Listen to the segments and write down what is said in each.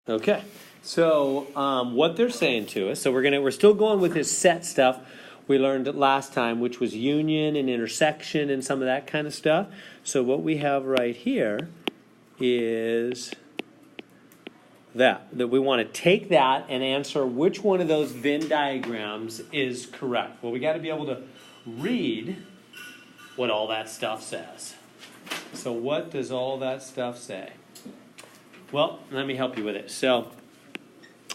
Okay, so what they're saying to us, so we're still going with this set stuff we learned last time, which was union and intersection and some of that kind of stuff. So what we have right here is that we want to take that and answer which one of those Venn diagrams is correct. Well, we got to be able to read what all that stuff says. So what does all that stuff say? Well, let me help you with it. So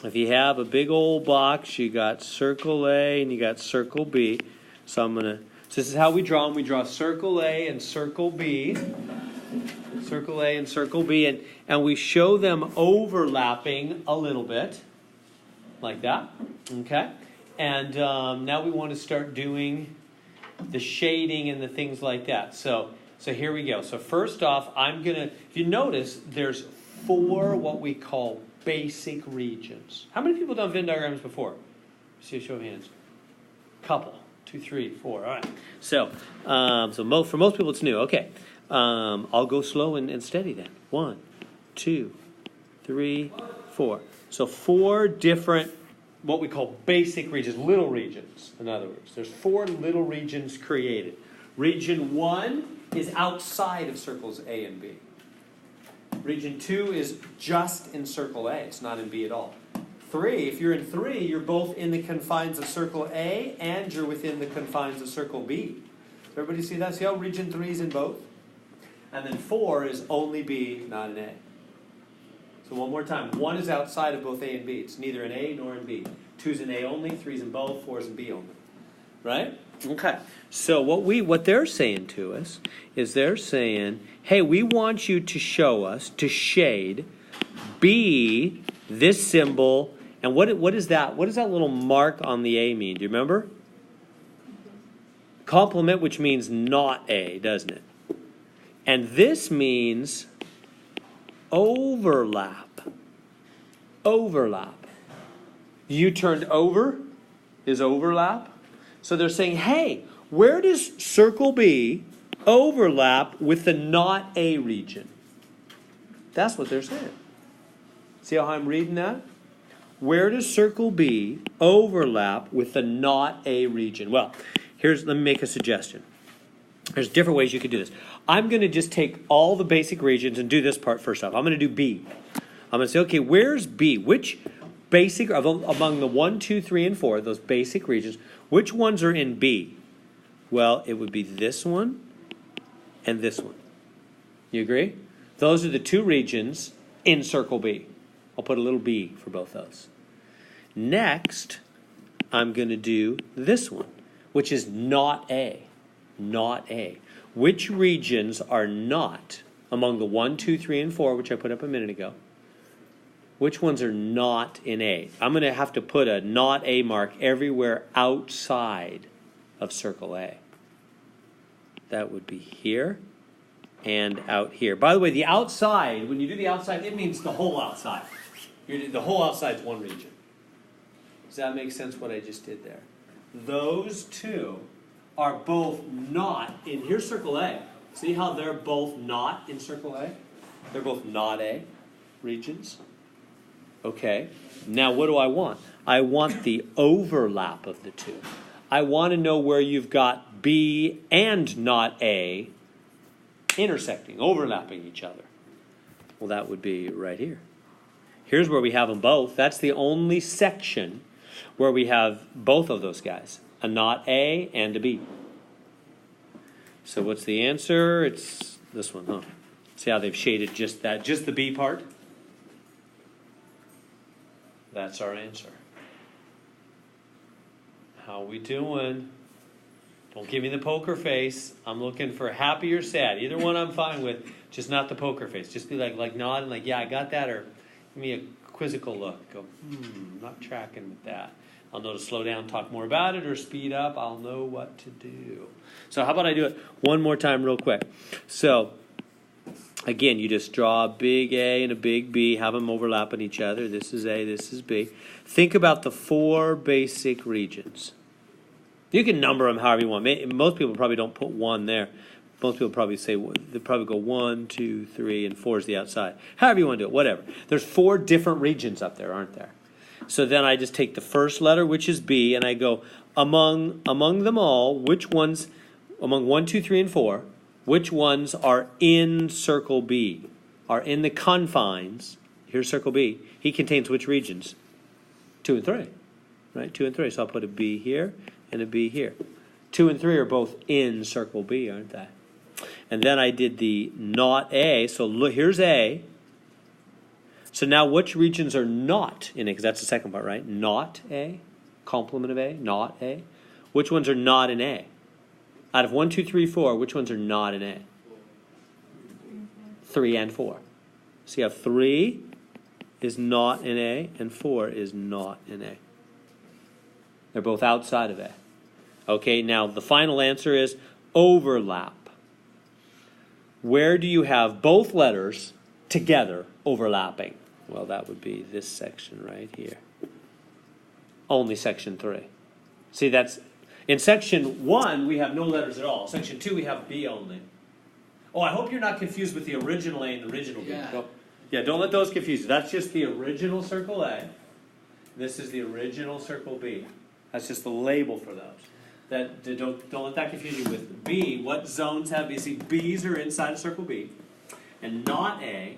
if you have a big old box, you got circle A and you got circle B. So this is how we draw them. We draw circle A and circle B. Circle A and circle B. And we show them overlapping a little bit. Like that. Okay? And now we want to start doing the shading and the things like that. So here we go. So first off, if you notice, there's 4 what we call basic regions. How many people have done Venn diagrams before? See a show of hands. Couple. 2, 3, 4. All right. So for most people it's new. Okay. I'll go slow and steady then. 1, 2, 3, 4. So 4 different what we call basic regions, little regions, in other words. There's 4 little regions created. Region 1 is outside of circles A and B. Region 2 is just in circle A. It's not in B at all. 3, if you're in 3, you're both in the confines of circle A and you're within the confines of circle B. Does everybody see that? See how region 3 is in both? And then 4 is only B, not in A. So one more time. 1 is outside of both A and B. It's neither in A nor in B. 2 is in A only, 3 is in both, 4 is in B only. Right? Okay. So what they're saying to us is they're saying, hey, we want you to show us, to shade B, this symbol, and what is that? What does that little mark on the A mean? Do you remember? Complement, which means not A, doesn't it? And this means overlap. Overlap. You turned over is overlap. So they're saying, hey, where does circle B overlap with the not A region? That's what they're saying. See how I'm reading that? Where does circle B overlap with the not A region? Well, let me make a suggestion. There's different ways you could do this. I'm going to just take all the basic regions and do this part first off. I'm going to do B. I'm going to say, okay, where's B? Which basic, among the 1, 2, 3, and 4, those basic regions, which ones are in B? Well, it would be this one and this one. You agree? Those are the 2 regions in circle B. I'll put a little B for both those. Next, I'm going to do this one, which is not A. Not A. Which regions are not among the 1, 2, 3, and 4, which I put up a minute ago? Which ones are not in A? I'm going to have to put a not A mark everywhere outside of circle A. That would be here and out here. By the way, the outside, when you do the outside, it means the whole outside. The whole outside is one region. Does that make sense what I just did there? Those 2 are both not in, here's circle A. See how they're both not in circle A? They're both not A regions. Okay, now what do I want? I want the overlap of the 2. I want to know where you've got B and not A intersecting, overlapping each other. Well, that would be right here. Here's where we have them both. That's the only section where we have both of those guys, a not A and a B. So what's the answer? It's this one, huh? See how they've shaded just the B part? That's our answer. How we doing? Don't give me the poker face. I'm looking for happy or sad. Either one I'm fine with, just not the poker face. Just be like nodding, like, yeah, I got that, or give me a quizzical look. Go, not tracking with that. I'll know to slow down, talk more about it, or speed up. I'll know what to do. So how about I do it one more time real quick. So again, you just draw a big A and a big B, have them overlapping each other. This is A, this is B. Think about the 4 basic regions. You can number them however you want. Most people probably don't put 1 there. Most people probably say, they probably go 1, 2, 3, and 4 is the outside. However you want to do it, whatever. There's 4 different regions up there, aren't there? So then I just take the first letter, which is B, and I go, among them all, which ones, among 1, 2, 3, and 4, which ones are in circle B, are in the confines, here's circle B, he contains which regions? 2 and 3, right? 2 and 3, so I'll put a B here and a B here. 2 and 3 are both in circle B, aren't they? And then I did the not A, so look, here's A. So now which regions are not in it? Because that's the second part, right? Not A, complement of A, not A. Which ones are not in A? Out of 1, 2, 3, 4, which ones are not in A? 3 and 4. So you have 3 is not in A, and 4 is not in A. They're both outside of A. Okay, now the final answer is overlap. Where do you have both letters together overlapping? Well, that would be this section right here. Only section 3. See, that's in section 1 we have no letters at all. Section 2 we have B only. Oh, I hope you're not confused with the original A and the original B. Yeah, don't let those confuse you. That's just the original circle A. This is the original circle B. That's just the label for those. Don't let that confuse you with B. What zones have B? See, B's are inside of circle B, and not A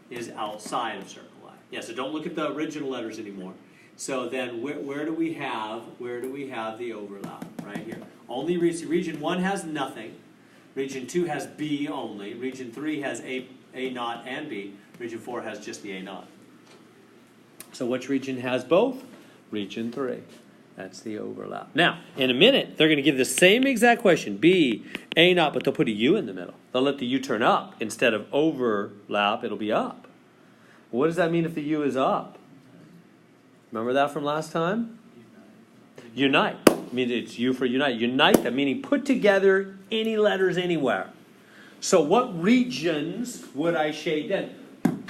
is outside of circle A. Yeah, so don't look at the original letters anymore. So then, where do we have the overlap? Right here. Only region 1 has nothing. Region 2 has B only. Region 3 has A naught and B. Region 4 has just the A naught. So which region has both? Region 3. That's the overlap. Now, in a minute, they're going to give the same exact question, B, A naught, but they'll put a U in the middle. They'll let the U turn up. Instead of overlap, it'll be up. What does that mean if the U is up? Remember that from last time? Unite. I mean, it's U for unite. Unite, that meaning put together any letters anywhere. So what regions would I shade then?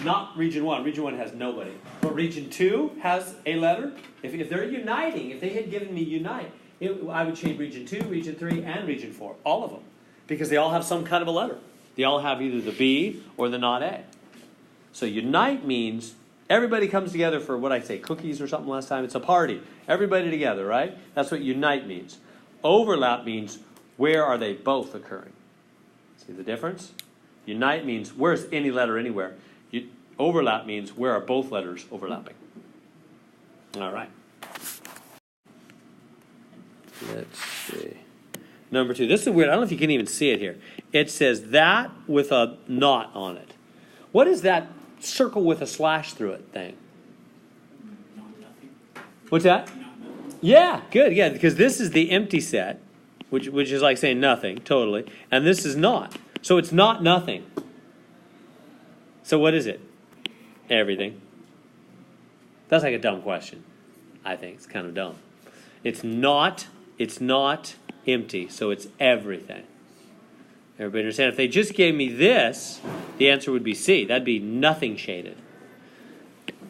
Not region 1. Region 1 has nobody. But region 2 has a letter. If they're uniting, if they had given me unite, I would shade region 2, region 3, and region 4. All of them. Because they all have some kind of a letter. They all have either the B or the not A. So unite means everybody comes together for what I say, cookies or something last time. It's a party. Everybody together, right? That's what unite means. Overlap means where are they both occurring? See the difference? Unite means where's any letter anywhere. Overlap means where are both letters overlapping. All right. Let's see. Number 2. This is weird. I don't know if you can even see it here. It says that with a not on it. What is that circle with a slash through it thing? What's that? Yeah, good. Yeah, because this is the empty set, which is like saying nothing, totally. And this is not. So it's not nothing. So what is it? Everything. That's like a dumb question. I think it's kind of dumb. It's not empty, so it's everything. Everybody understand? If they just gave me this, the answer would be C. That'd be nothing shaded.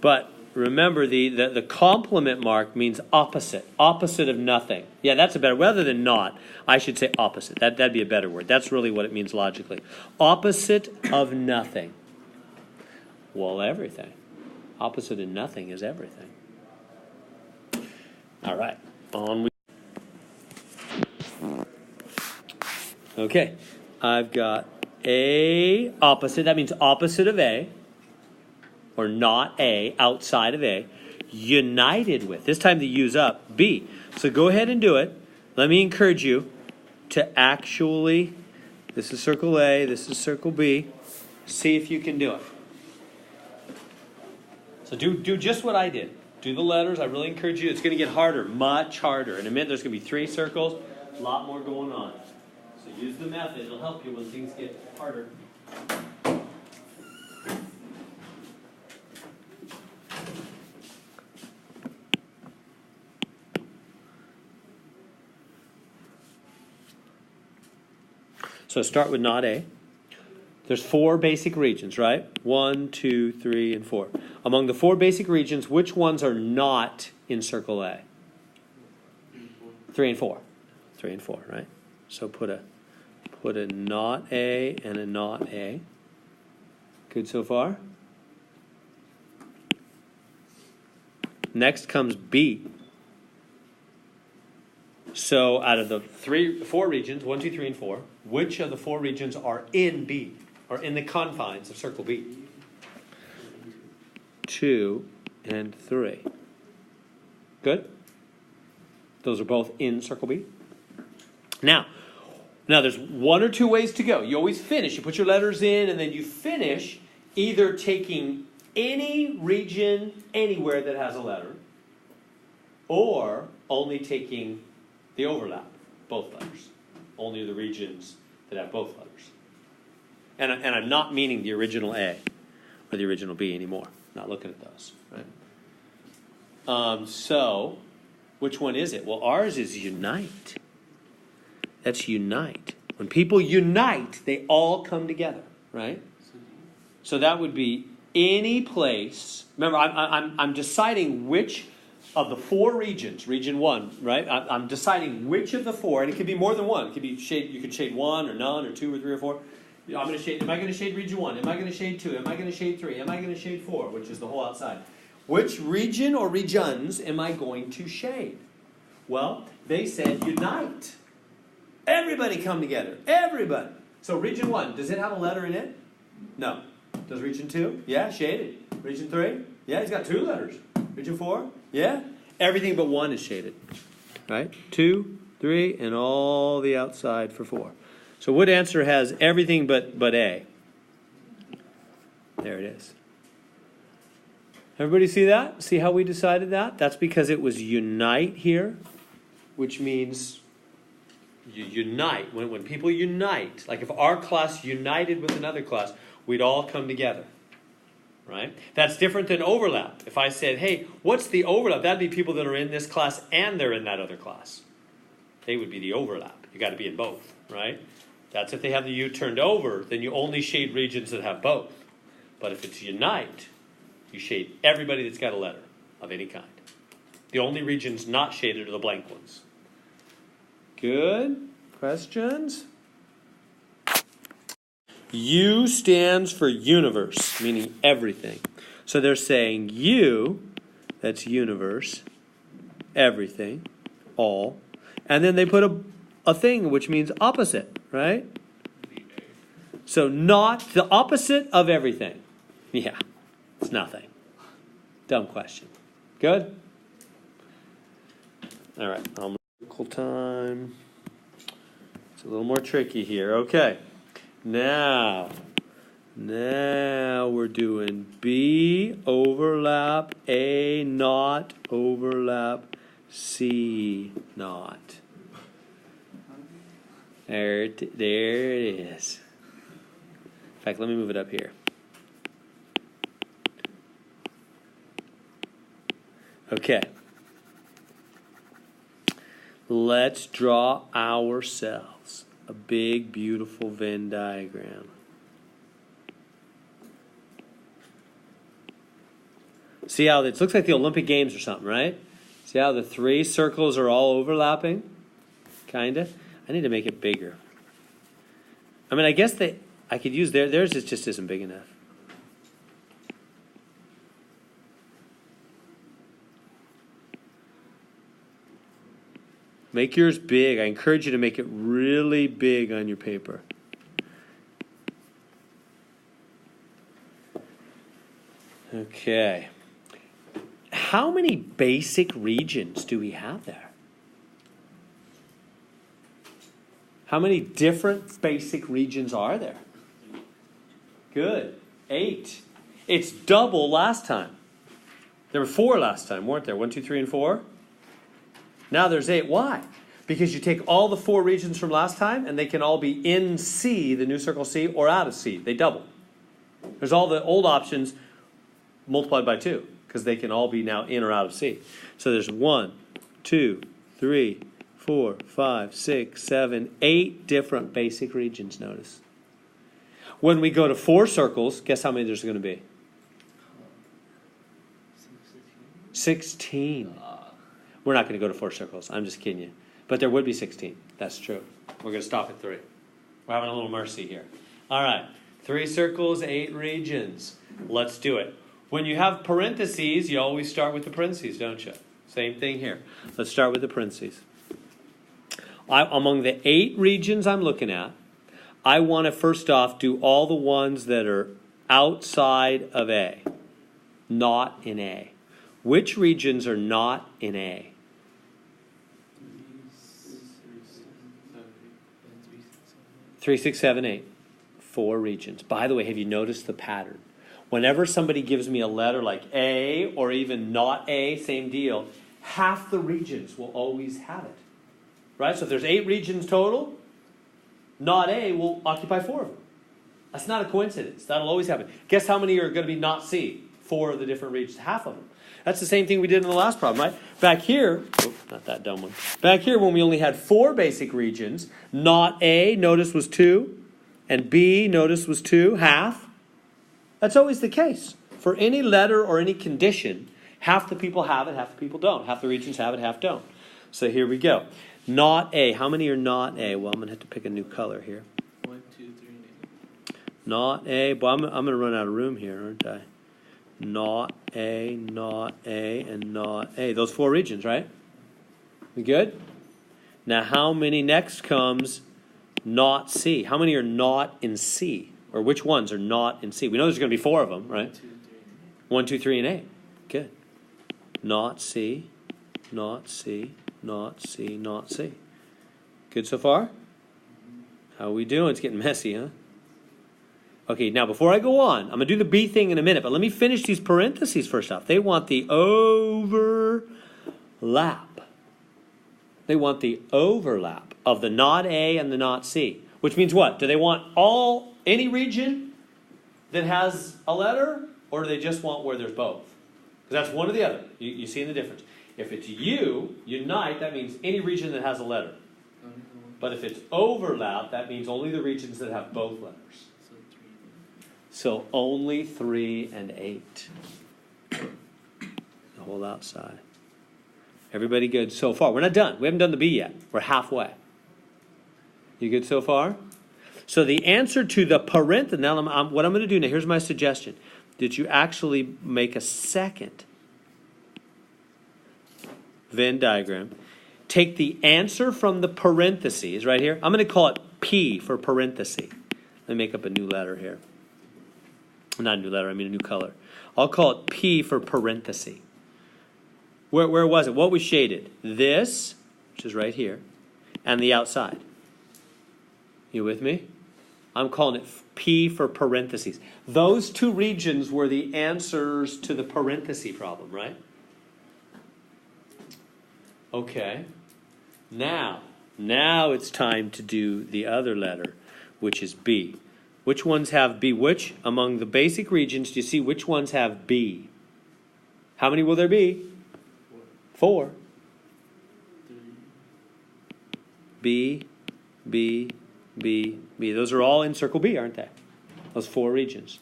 But remember, the complement mark means opposite. Opposite of nothing. Yeah, that's a better, rather than not, I should say opposite. That'd be a better word. That's really what it means logically. Opposite of nothing. Well, everything. Opposite of nothing is everything. All right. On we. Okay. I've got A opposite. That means opposite of A. Or not A, outside of A. United with. This time the U's up. B. So go ahead and do it. Let me encourage you to actually, this is circle A, this is circle B. See if you can do it. So do just what I did. Do the letters. I really encourage you. It's going to get harder, much harder. In a minute, there's going to be 3 circles, a lot more going on. So use the method. It'll help you when things get harder. So start with not A. There's 4 basic regions, right? 1, 2, 3, and 4. Among the 4 basic regions, which ones are not in circle A? 3 and 4. 3 and 4, right? So put put a not A and a not A. Good so far? Next comes B. So out of the four regions, 1, 2, 3, and 4, which of the four regions are in B, or in the confines of circle B? 2 and 3. Good? Those are both in circle B. Now there's one or two ways to go. You always finish. You put your letters in, and then you finish either taking any region anywhere that has a letter, or only taking the overlap, both letters. Only the regions that have both letters. And I'm not meaning the original A or the original B anymore. Not looking at those, right? So, which one is it? Well, ours is unite. That's unite. When people unite, they all come together, right? So that would be any place. Remember, I'm deciding which of the four regions, region 1, right? I'm deciding which of the four, and it could be more than one. It could be shade. You could shade 1 or none or 2 or 3 or 4. I'm going to shade. Am I going to shade region 1? Am I going to shade 2? Am I going to shade 3? Am I going to shade 4, which is the whole outside? Which region or regions am I going to shade? Well, they said unite. Everybody come together. Everybody. So region 1, does it have a letter in it? No. Does region 2? Yeah, shaded. Region 3? Yeah, he's got 2 letters. Region 4? Yeah. Everything but 1 is shaded. Right? 2, 3, and all the outside for 4. So what answer has everything but A? There it is. Everybody see that? See how we decided that? That's because it was unite here, which means you unite. When people unite, like if our class united with another class, we'd all come together. Right? That's different than overlap. If I said, hey, what's the overlap? That'd be people that are in this class and they're in that other class. They would be the overlap. You got to be in both, right? That's if they have the U turned over, then you only shade regions that have both. But if it's unite, you shade everybody that's got a letter of any kind. The only regions not shaded are the blank ones. Good. Questions? U stands for universe, meaning everything. So they're saying U, that's universe, everything, all. And then they put a thing, which means opposite, right? So not the opposite of everything. Yeah, it's nothing. Dumb question. Good? All right, equal time. It's a little more tricky here. Okay. Now we're doing B overlap, A not overlap, C not. There it is. In fact, let me move it up here. Okay. Let's draw ourselves a big, beautiful Venn diagram. See how it looks like the Olympic Games or something, right? See how the 3 circles are all overlapping? Kinda. I need to make it bigger. I mean, I guess I could use theirs just isn't big enough. Make yours big. I encourage you to make it really big on your paper. Okay. How many basic regions do we have there? How many different basic regions are there? Good. 8. It's double last time. There were 4 last time, weren't there? 1, 2, 3, and 4. Now there's 8. Why? Because you take all the 4 regions from last time, and they can all be in C, the new circle C, or out of C. They double. There's all the old options multiplied by 2, because they can all be now in or out of C. So there's 1, 2, 3, 4, 5, 6, 7, 8 different basic regions, notice. When we go to 4 circles, guess how many there's going to be? 16. We're not going to go to 4 circles. I'm just kidding you. But there would be 16. That's true. We're going to stop at 3. We're having a little mercy here. All right. 3 circles, 8 regions. Let's do it. When you have parentheses, you always start with the parentheses, don't you? Same thing here. Let's start with the parentheses. Among the 8 regions I'm looking at, I want to first off do all the ones that are outside of A, not in A. Which regions are not in A? 3, 6, 7, 8. 4 regions. By the way, have you noticed the pattern? Whenever somebody gives me a letter like A or even not A, same deal, half the regions will always have it. Right? So if there's 8 regions total, not A will occupy 4 of them. That's not a coincidence. That'll always happen. Guess how many are going to be not C? 4 of the different regions. Half of them. That's the same thing we did in the last problem, right? Back here, not that dumb one. Back here when we only had 4 basic regions, not A, notice was 2, and B, notice was 2, half. That's always the case. For any letter or any condition, half the people have it, half the people don't. Half the regions have it, half don't. So here we go. Not A. How many are not A? Well, I'm going to have to pick a new color here. 1, 2, 3, and 8. Not A. Well, I'm going to run out of room here, aren't I? Not A, and not A. Those 4 regions, right? We good? Now, how many next comes not C? How many are not in C? Or which ones are not in C? We know there's going to be 4 of them, right? 1, 2, 3, and 8. Good. Not C, not C, not C, not C. Good so far? How are we doing? It's getting messy, huh? Okay, now before I go on, I'm going to do the B thing in a minute, but let me finish these parentheses first off. They want the overlap. They want the overlap of the not A and the not C. Which means what? Do they want any region that has a letter, or do they just want where there's both? Because that's one or the other. You see the difference. If it's unite, that means any region that has a letter. But if it's overlap, that means only the regions that have both letters. So only 3 and 8. The whole outside. Everybody good so far? We're not done. We haven't done the B yet. We're halfway. You good so far? So the answer to the parenthesis, now what I'm going to do now, here's my suggestion. Did you actually make a second Venn diagram? Take the answer from the parentheses right here. I'm going to call it P for parenthesis. Let me make up a new letter here. Not a new letter, I mean a new color. I'll call it P for parenthesis. Where was it? What was shaded? This, which is right here, and the outside. You with me? I'm calling it P for parentheses. Those 2 regions were the answers to the parenthesis problem, right? Okay. Now it's time to do the other letter, which is B. Which ones have B? Which among the basic regions do you see which ones have B? How many will there be? 4. B, B, B, B. Those are all in circle B, aren't they? Those 4 regions.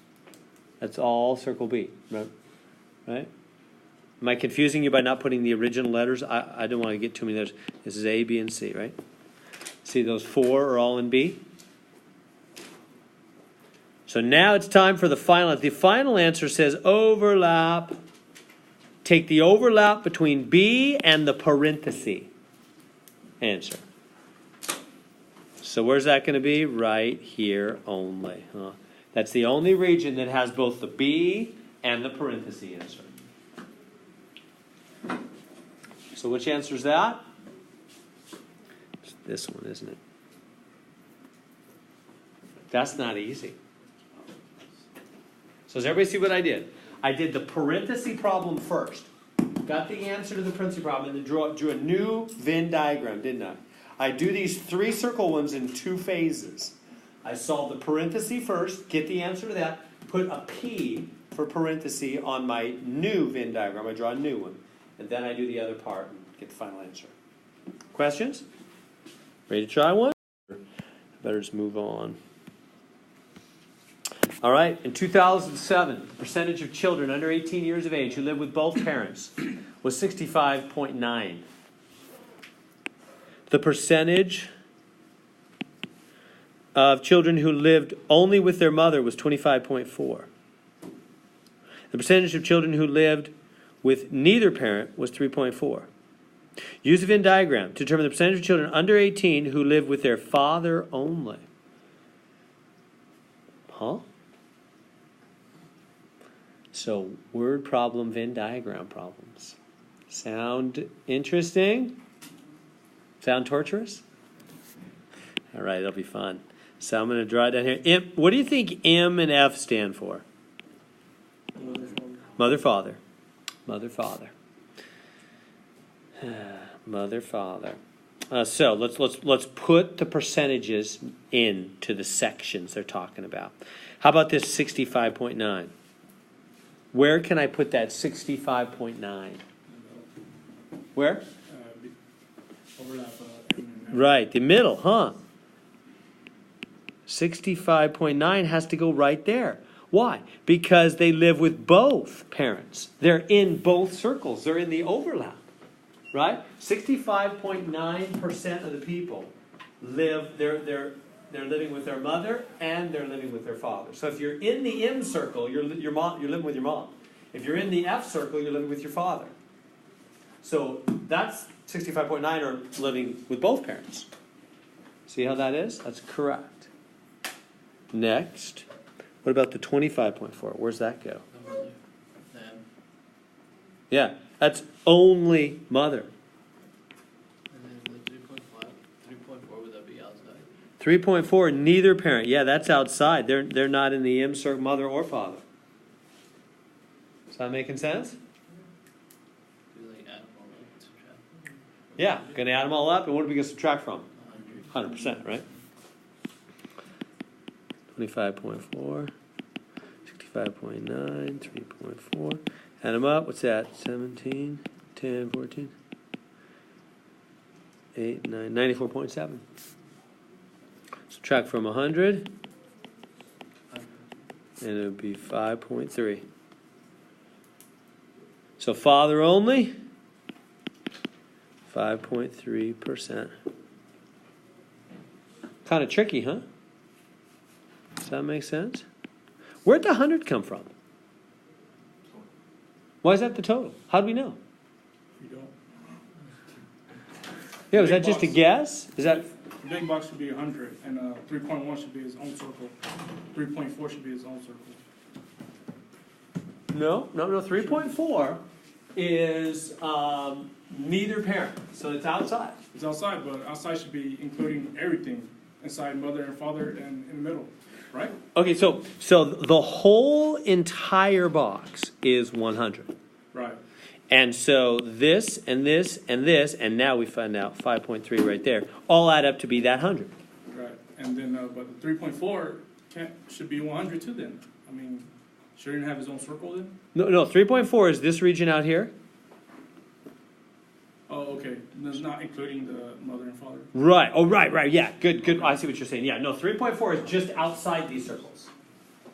That's all circle B, right? Am I confusing you by not putting the original letters? I don't want to get too many letters. This is A, B, and C, right? See, those 4 are all in B. So now it's time for the final. The final answer says overlap. Take the overlap between B and the parenthesis. Answer. So where's that going to be? Right here only. Huh? That's the only region that has both the B and the parenthesis answer. So which answer is that? It's this one, isn't it? That's not easy. So does everybody see what I did? I did the parenthesis problem first. Got the answer to the parenthesis problem and then drew a new Venn diagram, didn't I? I do these 3 circle ones in 2 phases. I solve the parenthesis first, get the answer to that, put a P for parenthesis on my new Venn diagram. I draw a new one. And then I do the other part and get the final answer. Questions? Ready to try one? Better just move on. All right, in 2007, the percentage of children under 18 years of age who live with both parents was 65.9. The percentage of children who lived only with their mother was 25.4. The percentage of children who lived with neither parent was 3.4. Use a Venn diagram to determine the percentage of children under 18 who live with their father only. Huh? So, word problem, Venn diagram problems. Sound interesting? Sound torturous? All right, it'll be fun. So I'm going to draw it down here. What do you think M and F stand for? Mother, father. Mother, father. Mother, father. So let's put the percentages into the sections they're talking about. How about this 65.9? Where can I put that 65.9? Where? Overlap. Right, the middle, huh? 65.9 has to go right there. Why? Because they live with both parents. They're in both circles. They're in the overlap. Right? 65.9% of the people live, they're living with their mother and they're living with their father. So if you're in the M circle, you're living with your mom. If you're in the F circle, you're living with your father. So that's 65.9 are living with both parents. See how that is? That's correct. Next, what about the 25.4? Where's that go? Yeah, that's only mother. And then like 3.5, 3.4, would that be outside? 3.4, neither parent. Yeah, that's outside. They're not in the M circle, mother or father. Is that making sense? Do like add them all up, subtract them? Yeah, going to add them all up, and what are we going to subtract from? 100. 100%, right? 25.4, 65.9, 3.4. Add them up. What's that? 17, 10, 14, 8, 9, 94.7. Subtract from 100, and it would be 5.3. So father only, 5.3%. Kind of tricky, huh? Does that make sense? Where'd the 100 come from? Why is that the total? How do we know? You don't. Yeah, was that just a guess? Is that The big box should be 100, and 3.1 should be his own circle. 3.4 should be his own circle. no? 3.4 is neither parent, so it's outside. It's outside, but outside should be including everything inside mother and father and in the middle, right? Okay, so the whole entire box is 100. Right. And so this and this and this, and now we find out 5.3 right there, all add up to be that 100. Right. And then, but the 3.4 should be 100 too. Then, I mean, shouldn't he have his own circle then? No, 3.4 is this region out here. Oh, okay. That's not including the mother and father. Right. Oh, right. Yeah. Good. I see what you're saying. Yeah. No, 3.4 is just outside these circles.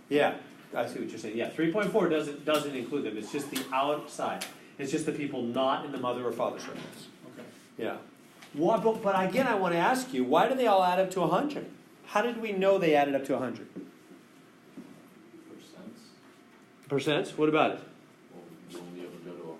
Yeah. I see what you're saying. Yeah. 3.4 doesn't include them. It's just the outside. It's just the people not in the mother or father circles. Okay. Yeah. But again, I want to ask you, why do they all add up to 100? How did we know they added up to 100? Percents? What about it? Well, you won't be able to go to 100%.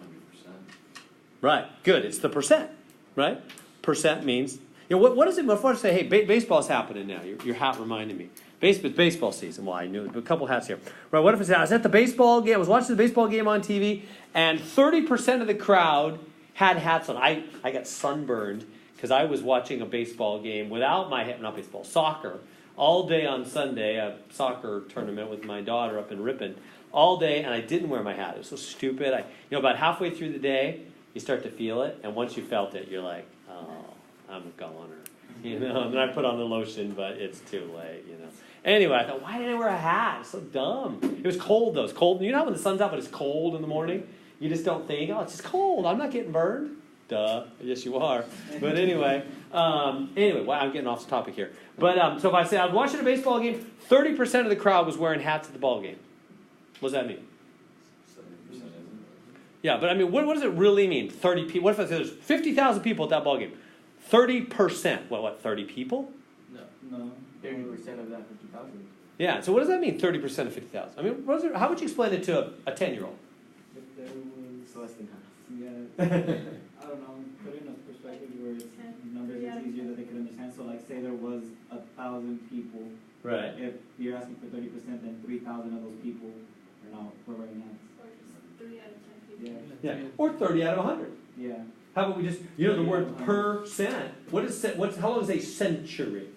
Right. Good. It's the percent. Right? Percent means, what does it, before I say, hey, baseball's happening now. Your hat reminded me. Baseball season. Well, I knew it, but a couple hats here. Right, what if I was at the baseball game, I was watching the baseball game on TV, and 30% of the crowd had hats on. I got sunburned because I was watching a baseball game without my hat, not baseball, soccer, all day on Sunday, a soccer tournament with my daughter up in Ripon, all day, and I didn't wear my hat. It was so stupid. About halfway through the day, you start to feel it, and once you felt it, you're like, oh, I'm a goner. And then I put on the lotion, but it's too late, Anyway, I thought, why didn't I wear a hat? It's so dumb. It was cold, though. It's cold. You know how when the sun's out, but it's cold in the morning? You just don't think, oh, it's just cold. I'm not getting burned. Duh. Yes, you are. But anyway, I'm getting off the topic here. But so if I say I was watching a baseball game, 30% of the crowd was wearing hats at the ball game. What does that mean? 70%, isn't it? Yeah, but I mean, what does it really mean? 30 people. What if I say there's 50,000 people at that ball game? 30%. What? 30 people? No. 30% of that 50,000. Yeah, so what does that mean, 30% of 50,000? I mean, how would you explain it to a 10-year-old? If there was It's less than half. Yeah, I don't know, put it in a perspective where it's numbers it's easier that they could understand. So like say there was 1,000 people. Right. If you're asking for 30%, then 3,000 of those people are not where right now. Or just 3 out of 10 people. Yeah. Yeah, or 30 out of 100. Yeah. How about we just, the word percent, how long is a century?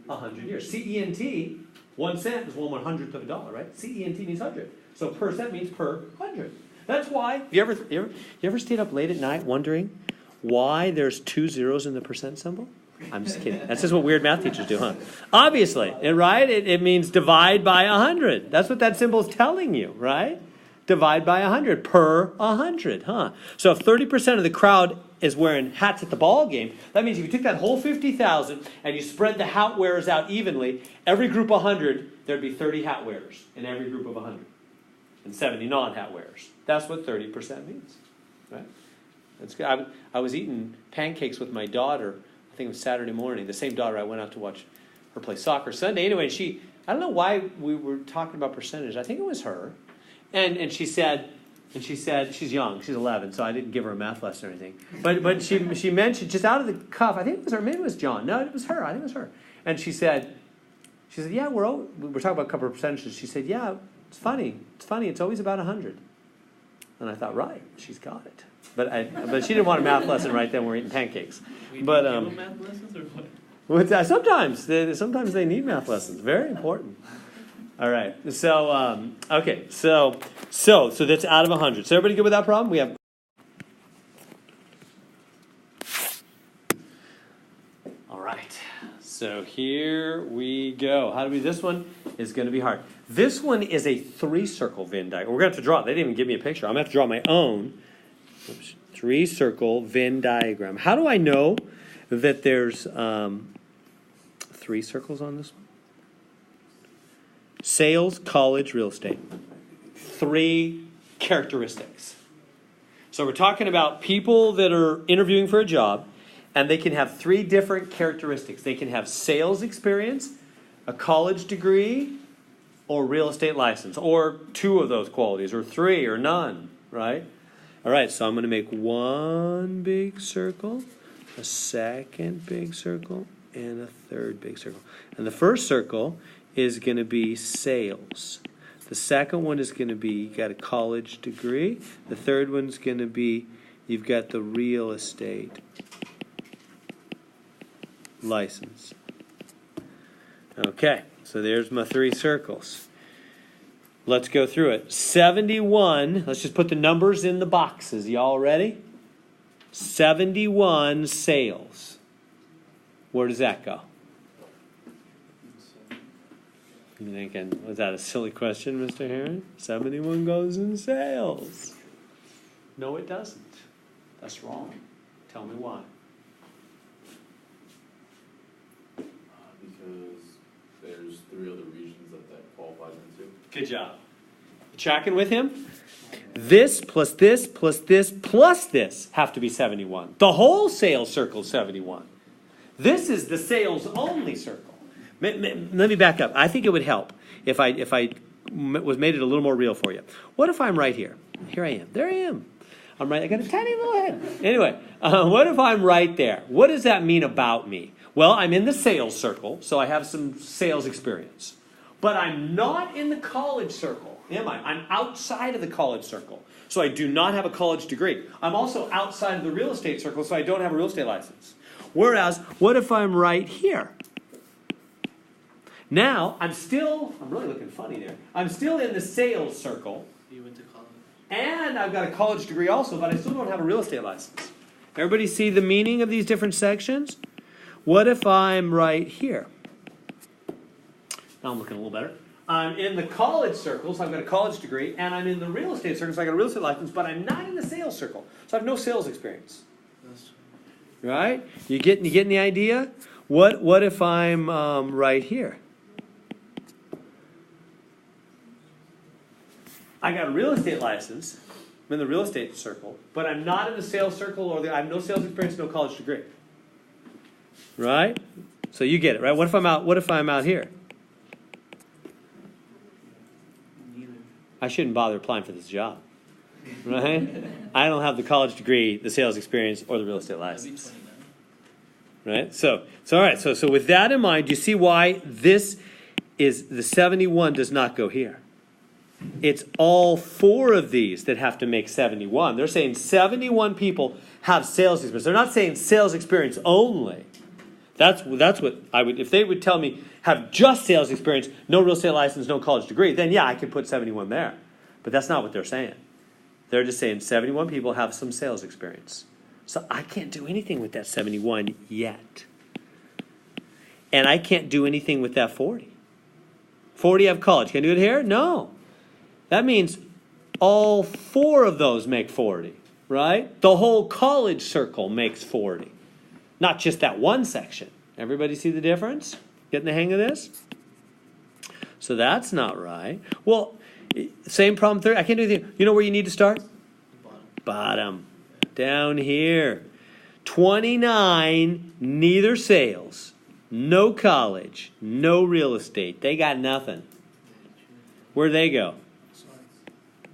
100 years. CENT, 1 cent is 1/100th of a dollar, right? CENT means 100. So per cent means per 100. That's why, you ever stayed up late at night wondering why there's 2 zeros in the percent symbol? I'm just kidding. That's just what weird math teachers do, huh? Obviously, right? It means divide by 100. That's what that symbol is telling you, right? Divide by 100 per 100, huh? So if 30% of the crowd is wearing hats at the ball game, that means if you took that whole 50,000 and you spread the hat wearers out evenly, every group of 100, there'd be 30 hat wearers in every group of 100 and 70 non-hat wearers. That's what 30% means, right? That's good. I was eating pancakes with my daughter, I think it was Saturday morning, the same daughter I went out to watch her play soccer Sunday. Anyway, I don't know why we were talking about percentage. I think it was her. And she said, she's young, she's 11, so I didn't give her a math lesson or anything. But she mentioned, just out of the cuff, I think it was her, maybe it was John. No, it was her, I think it was her. And she said, yeah, we're talking about a couple of percentages. She said, yeah, it's funny, it's always about 100. And I thought, right, she's got it. But she didn't want a math lesson right then when we're eating pancakes. But give them math lessons or what? Sometimes they need math lessons. Very important. All right. So okay. So that's out of 100. So everybody good with that problem? We have. All right. So here we go. This one is going to be hard. This one is a 3-circle Venn diagram. We're going to have to draw it. They didn't even give me a picture. I'm going to have to draw my own 3-circle Venn diagram. How do I know that there's 3 circles on this one? Sales, college, real estate. 3 characteristics. So we're talking about people that are interviewing for a job, and they can have 3 different characteristics. They can have sales experience, a college degree, or real estate license, or 2 of those qualities, or 3, or none, right? All right, so I'm going to make 1 big circle, a 2nd big circle, and a 3rd big circle. And the first circle is going to be sales. The second one is going to be you got a college degree. The third one's going to be you've got the real estate license. Okay, so there's my 3 circles. Let's go through it. 71, let's just put the numbers in the boxes. Y'all ready? 71 sales. Where does that go? You thinking, was that a silly question, Mr. Heron? 71 goes in sales. No, it doesn't. That's wrong. Tell me why. Because there's 3 other regions that qualifies into. Good job. Tracking with him? This plus this plus this plus this have to be 71. The whole sales circle is 71. This is the sales only circle. Let me back up. I think it would help if I made it a little more real for you. What if I'm right here? Here I am. There I am. I'm right. I got a tiny little head. Anyway, what if I'm right there? What does that mean about me? Well, I'm in the sales circle, so I have some sales experience. But I'm not in the college circle, am I? I'm outside of the college circle, so I do not have a college degree. I'm also outside of the real estate circle, so I don't have a real estate license. Whereas, what if I'm right here? Now, I'm really looking funny there. I'm still in the sales circle. You went to college. And I've got a college degree also, but I still don't have a real estate license. Everybody see the meaning of these different sections? What if I'm right here? Now I'm looking a little better. I'm in the college circle, so I've got a college degree, and I'm in the real estate circle, so I got a real estate license, but I'm not in the sales circle, so I have no sales experience. That's true. Right? You getting the idea? What if I'm right here? I got a real estate license. I'm in the real estate circle, but I'm not in the sales circle, I have no sales experience, no college degree. Right? So you get it, right? What if I'm out here? Neither. I shouldn't bother applying for this job, right? I don't have the college degree, the sales experience, or the real estate That'd be license, 29. right? So all right. So with that in mind, you see why this is the 71 does not go here. It's all 4 of these that have to make 71. They're saying 71 people have sales experience. They're not saying sales experience only. That's what I would, if they would tell me have just sales experience, no real estate license, no college degree, then yeah, I could put 71 there. But that's not what they're saying. They're just saying 71 people have some sales experience. So I can't do anything with that 71 yet. And I can't do anything with that 40. 40 have college. Can I do it here? No. That means all 4 of those make 40, right? The whole college circle makes 40. Not just that one section. Everybody see the difference? Getting the hang of this? So that's not right. Well, same problem 30. I can't do anything. You know where you need to start? Bottom. Down here. 29, neither sales, no college, no real estate. They got nothing. Where'd they go?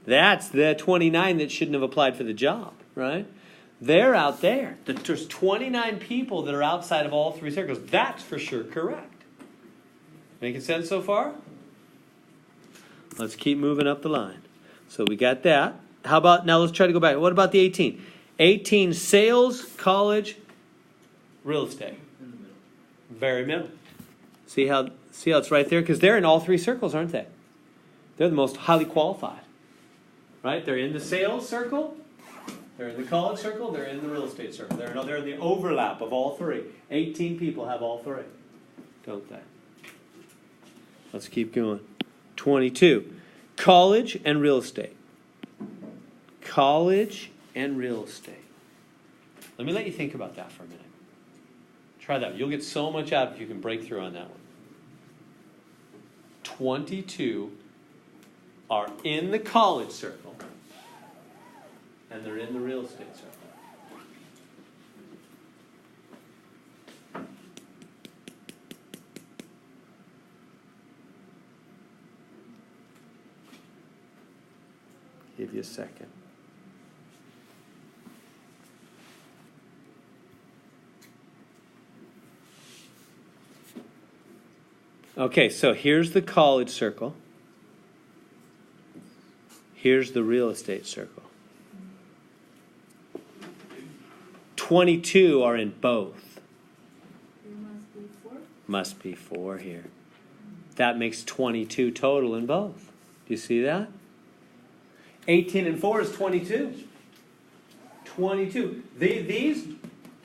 That's the 29 that shouldn't have applied for the job, right? They're out there. There's 29 people that are outside of all 3 circles. That's for sure correct. Making sense so far? Let's keep moving up the line. So we got that. How about, now let's try to go back. What about the 18? 18, sales, college, real estate. In the middle. Very middle. See how it's right there? Because they're in all 3 circles, aren't they? They're the most highly qualified. Right? They're in the sales circle, they're in the college circle, they're in the real estate circle. They're in the overlap of all 3. 18 people have all 3, don't they? Let's keep going. 22. College and real estate. College and real estate. Let me let you think about that for a minute. Try that. You'll get so much out if you can break through on that one. 22 are in the college circle, and they're in the real estate circle. Give you a second. Okay, so here's the college circle. Here's the real estate circle. 22 are in both. There must be 4. Must be 4 here. That makes 22 total in both. Do you see that? 18 and 4 is 22. 22. These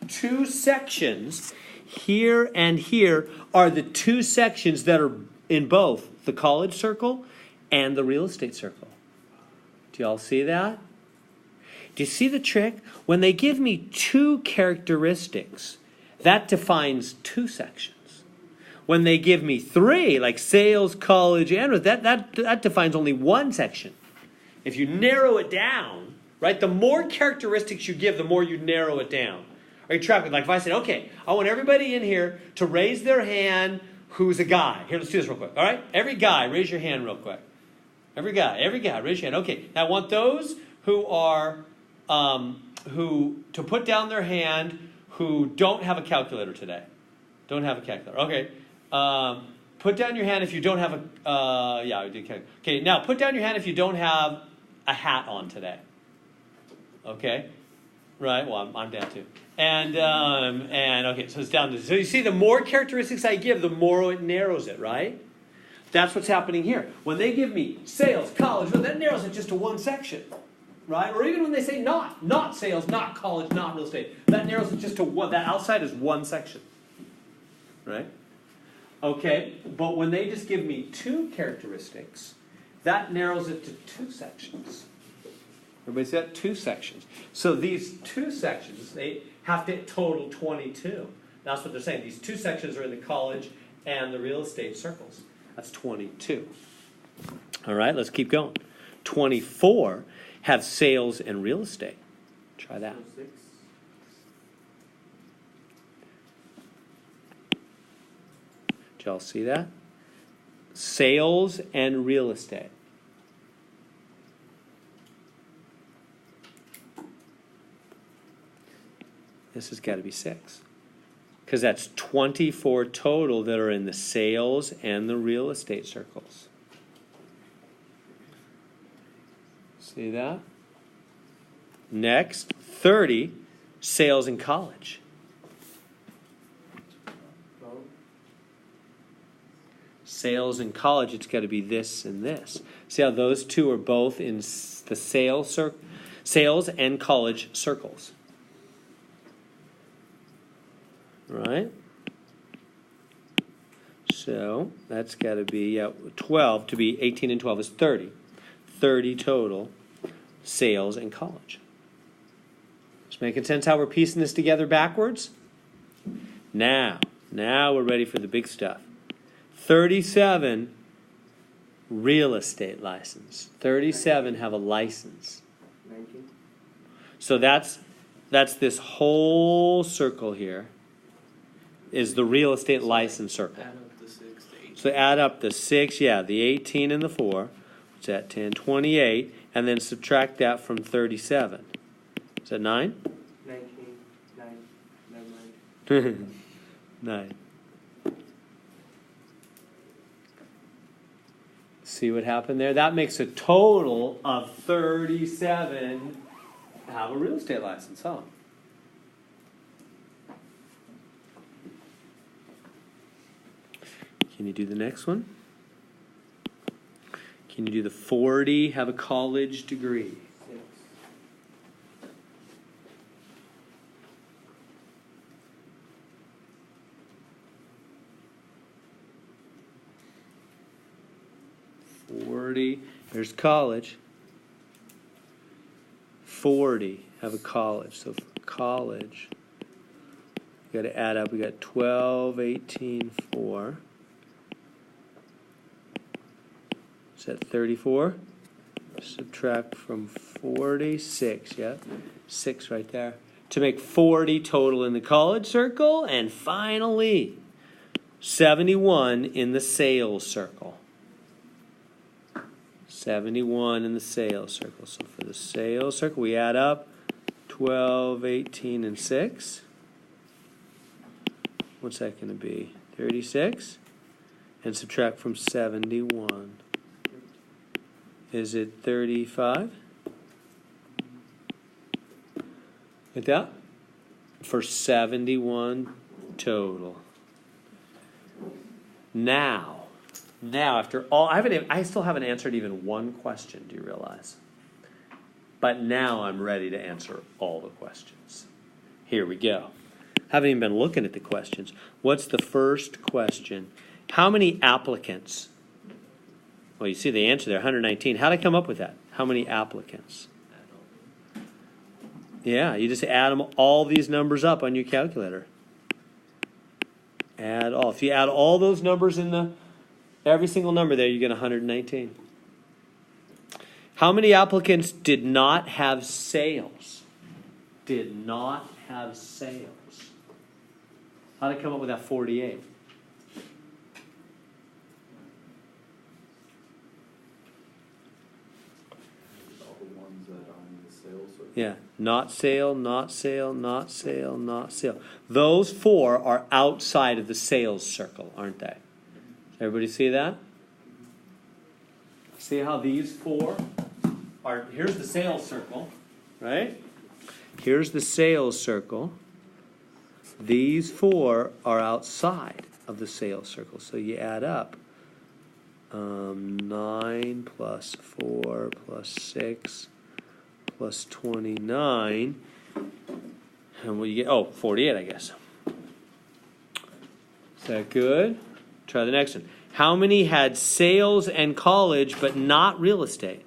2 sections, here and here, are the 2 sections that are in both the college circle and the real estate circle. Do y'all see that? Do you see the trick? When they give me 2 characteristics, that defines 2 sections. When they give me 3, like sales, college, and that defines only 1 section. If you narrow it down, right, the more characteristics you give, the more you narrow it down. Are you tracking? Like if I said, okay, I want everybody in here to raise their hand who's a guy. Here, let's do this real quick. All right? Every guy, raise your hand real quick. Every guy, raise your hand. Okay, now I want those who are, to put down their hand who don't have a calculator today. Don't have a calculator. Okay. Put down your hand if you don't have a, yeah, I did calculator. Okay, now put down your hand if you don't have a hat on today. Okay? Right, well, I'm down too. And okay, so it's down to, so you see the more characteristics I give, the more it narrows it, right? That's what's happening here. When they give me sales, college, well, that narrows it just to 1 section, right? Or even when they say not sales, not college, not real estate, that narrows it just to 1. That outside is 1 section, right? Okay, but when they just give me 2 characteristics, that narrows it to 2 sections. Everybody see that? 2 sections. So these 2 sections, they have to total 22. That's what they're saying. These 2 sections are in the college and the real estate circles. That's 22. All right, let's keep going. 24 have sales and real estate. Try that. Did y'all see that? Sales and real estate. This has got to be 6. Because that's 24 total that are in the sales and the real estate circles. See that? Next, 30, sales in college. Sales in college, it's got to be this and this. See how those two are both in the sales and college circles. Right? So that's got to be 12 to be 18 and 12 is 30. 30 total sales and college. Is making sense how we're piecing this together backwards? Now we're ready for the big stuff. 37 real estate license. 37 have a license. 19. So that's this whole circle here is the real estate license circle. Add up the 6 to 8. So add up the 6, the 18 and the 4. What's that? 10, 28, and then subtract that from 37. Is that 9? 19. 9. Never mind. 9. See what happened there? That makes a total of 37 have a real estate license, huh? Can you do the next one? Can you do the 40 have a college degree? 6. There's college. 40 have a college. So for college, we got to add up. We got 12, 18, 4. Is that 34? Subtract from 46. Yeah, 6 right there. To make 40 total in the college circle. And finally, 71 in the sales circle. 71 in the sales circle. So for the sales circle, we add up 12, 18, and 6. What's that going to be? 36. And subtract from 71. Is it 35? Like that? For 71 total. Now, after all, I still haven't answered even one question, do you realize? But now I'm ready to answer all the questions. Here we go. Haven't even been looking at the questions. What's the first question? How many applicants? Well, you see the answer there, 119. How did I come up with that? How many applicants? Yeah, you just add all these numbers up on your calculator. Add all. If you add all those numbers in every single number there, you get 119. How many applicants did not have sales? Did not have sales. How did I come up with that 48? All the ones that are in the sales circle. Yeah, not sale, not sale, not sale, not sale. Those 4 are outside of the sales circle, aren't they? Everybody see that? See how these 4 are, here's the sales circle, right? Here's the sales circle. These 4 are outside of the sales circle. So you add up 9 plus 4 plus 6 plus 29. And what do you get? 48, I guess. Is that good? Try the next one. How many had sales and college but not real estate?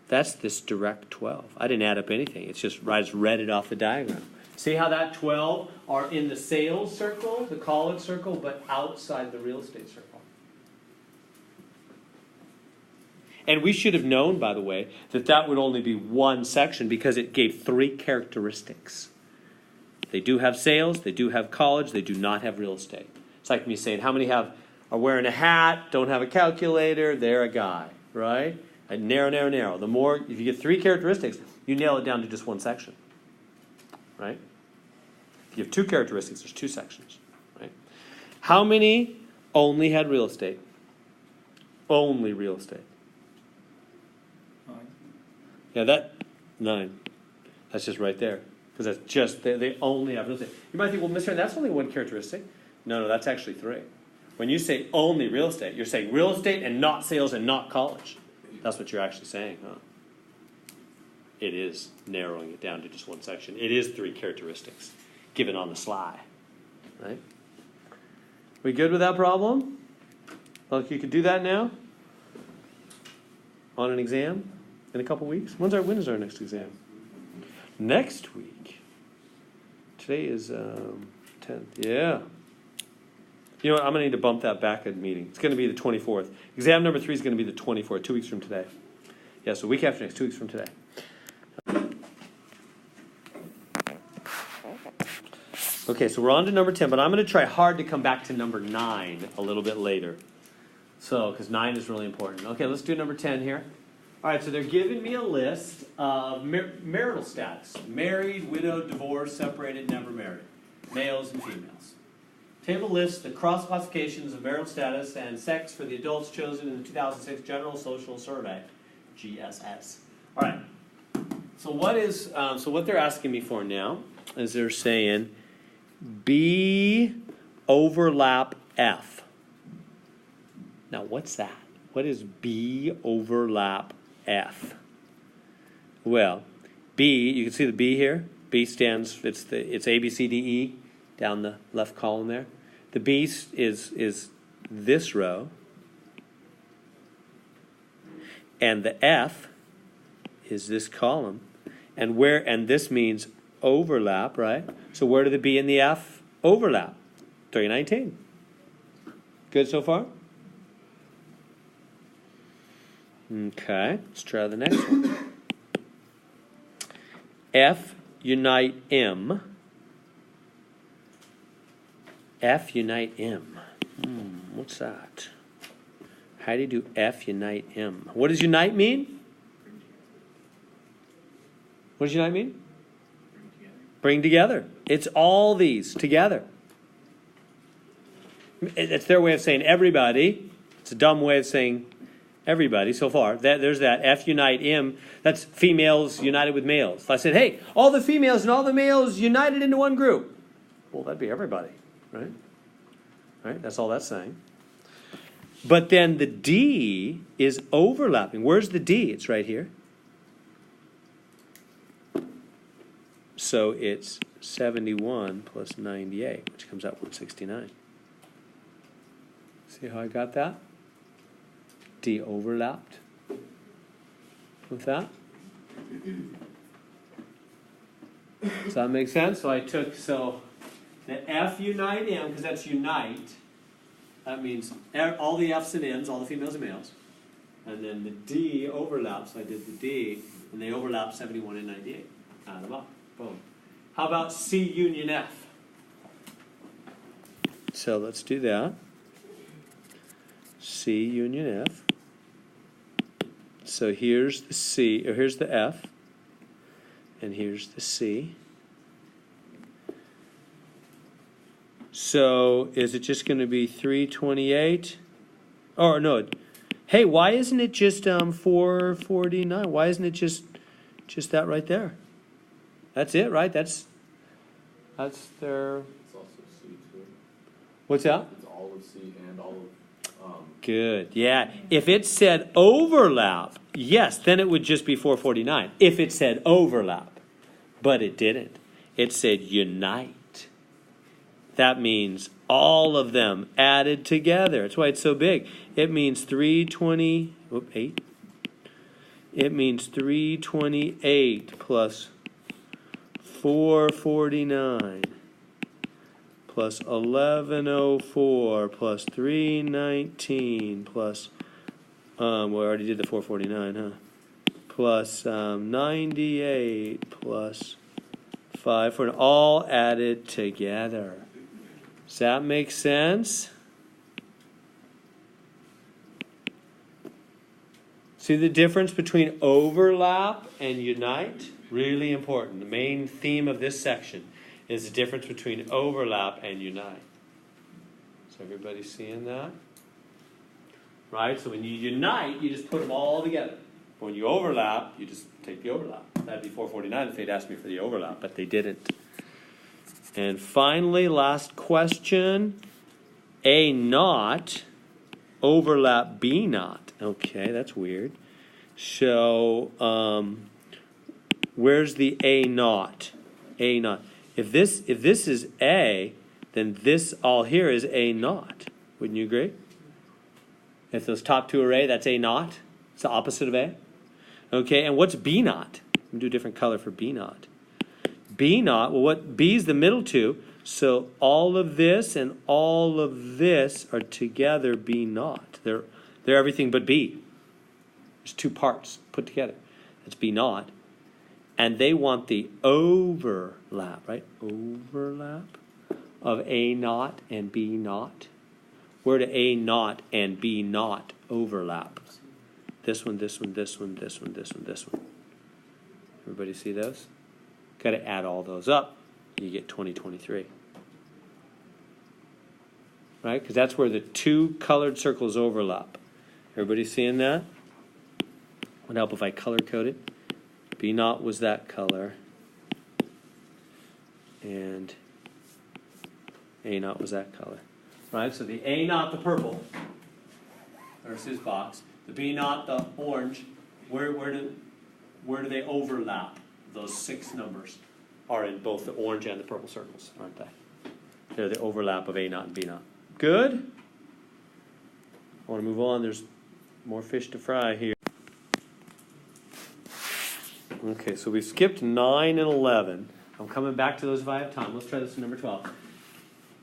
That's this direct 12. I didn't add up anything. It's just, I just read it off the diagram. See how that 12 are in the sales circle, the college circle, but outside the real estate circle. And we should have known, by the way, that would only be one section because it gave 3 characteristics. They do have sales, they do have college, they do not have real estate. It's like me saying, how many are wearing a hat, don't have a calculator, they're a guy, right? And narrow, narrow, narrow. The more, if you get 3 characteristics, you nail it down to just one section, right? If you have 2 characteristics, there's 2 sections, right? How many only had real estate? Only real estate. Yeah, 9. That's just right there. Because that's just, they only have real estate. You might think, well, Mr. That's only 1 characteristic. No, that's actually 3. When you say only real estate, you're saying real estate and not sales and not college. That's what you're actually saying, huh? It is narrowing it down to just one section. It is 3 characteristics given on the sly, right? We good with that problem? Like you could do that now on an exam in a couple weeks. When is our next exam? Next week. Today is 10th. Yeah. You know what? I'm going to need to bump that back a meeting. It's going to be the 24th. Exam number 3 is going to be the 24th, 2 weeks from today. Yeah, so week after next, 2 weeks from today. Okay, so we're on to number 10, but I'm going to try hard to come back to number 9 a little bit later. So, because 9 is really important. Okay, let's do number 10 here. All right, so they're giving me a list of marital status. Married, widowed, divorced, separated, never married. Males and females. Table lists the cross classifications of marital status and sex for the adults chosen in the 2006 General Social Survey, GSS. All right. So what they're asking me for now is they're saying B overlap F. Now what's that? What is B overlap F? Well, B, you can see the B here. B stands, it's A, B, C, D, E down the left column there. The B is this row. And the F is this column. And this means overlap, right? So where do the B and the F overlap? 319. Good so far? Okay, let's try the next one. F unite M. F unite M. What's that? How do you do F unite M? What does unite mean? What does unite mean? Bring together. It's all these together. It's their way of saying everybody. It's a dumb way of saying everybody so far. There's that. F unite M. That's females united with males. If I said, hey, all the females and all the males united into one group. Well, that'd be everybody, right? Right? That's all that's saying. But then the D is overlapping. Where's the D? It's right here. So it's 71 plus 98, which comes out 169. See how I got that? D overlapped with that. Does that make sense? So I took, the F unite M, because that's unite. That means all the F's and N's, all the females and males. And then the D overlaps. So I did the D, and they overlap 71 and 98. Add them up. Boom. How about C union F? So let's do that. C union F. So here's the C, or here's the F, and here's the C. So is it just going to be 328? Or no. Hey, why isn't it just 449? Why isn't it just that right there? That's it, right? That's their. It's also C too. What's that? It's all of C and all of. Good. Yeah. If it said overlap, yes, then it would just be 449. If it said overlap, but it didn't. It said unite. That means all of them added together. That's why it's so big. It means 328. It means 328 plus 449 plus 1104 plus 319 plus, we already did the 449, huh? Plus 98 plus 5, 4, all added together. Does that make sense? See the difference between overlap and unite? Really important. The main theme of this section is the difference between overlap and unite. Is everybody seeing that? Right? So when you unite, you just put them all together. When you overlap, you just take the overlap. That'd be 449 if they'd asked me for the overlap, but they didn't. And finally, last question. A naught overlap B naught. Okay, that's weird. So, where's the A naught? A naught. If this is A, then this all here is A naught. Wouldn't you agree? If those top two are A, that's A naught. It's the opposite of A. Okay, and what's B naught? We'll do a different color for B naught. B naught, well, what B is the middle two, so all of this and all of this are together B naught. They're everything but B. There's two parts put together. That's B naught. And they want the overlap, right? Overlap of A naught and B naught. Where do A naught and B naught overlap? This one, this one, this one, this one, this one, this one. Everybody see those? Got to add all those up. You get 2023. Right? Because that's where the two colored circles overlap. Everybody seeing that? Would help if I color coded. B naught was that color. And A naught was that color. Right? So the A naught, the purple. There's his box. The B naught, the orange. Where do they overlap? Those 6 numbers are in both the orange and the purple circles, aren't they? They're the overlap of A naught and B naught. Good? I want to move on. There's more fish to fry here. Okay, so we've skipped 9 and 11. I'm coming back to those if I have time. Let's try this in number 12.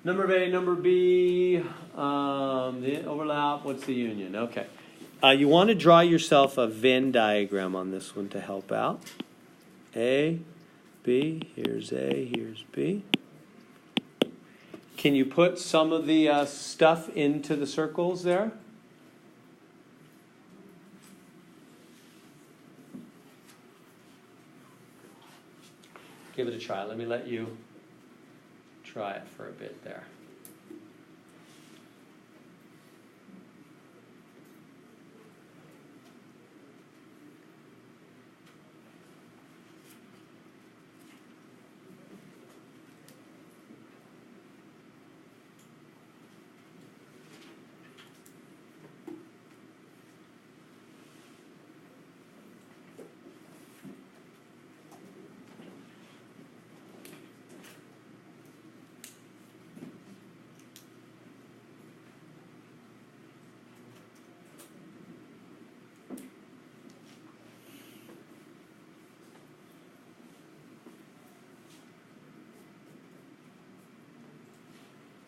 Number A, number B, the overlap, what's the union? Okay. You want to draw yourself a Venn diagram on this one to help out. A, B, here's A, here's B. Can you put some of the stuff into the circles there? Give it a try. Let me let you try it for a bit there.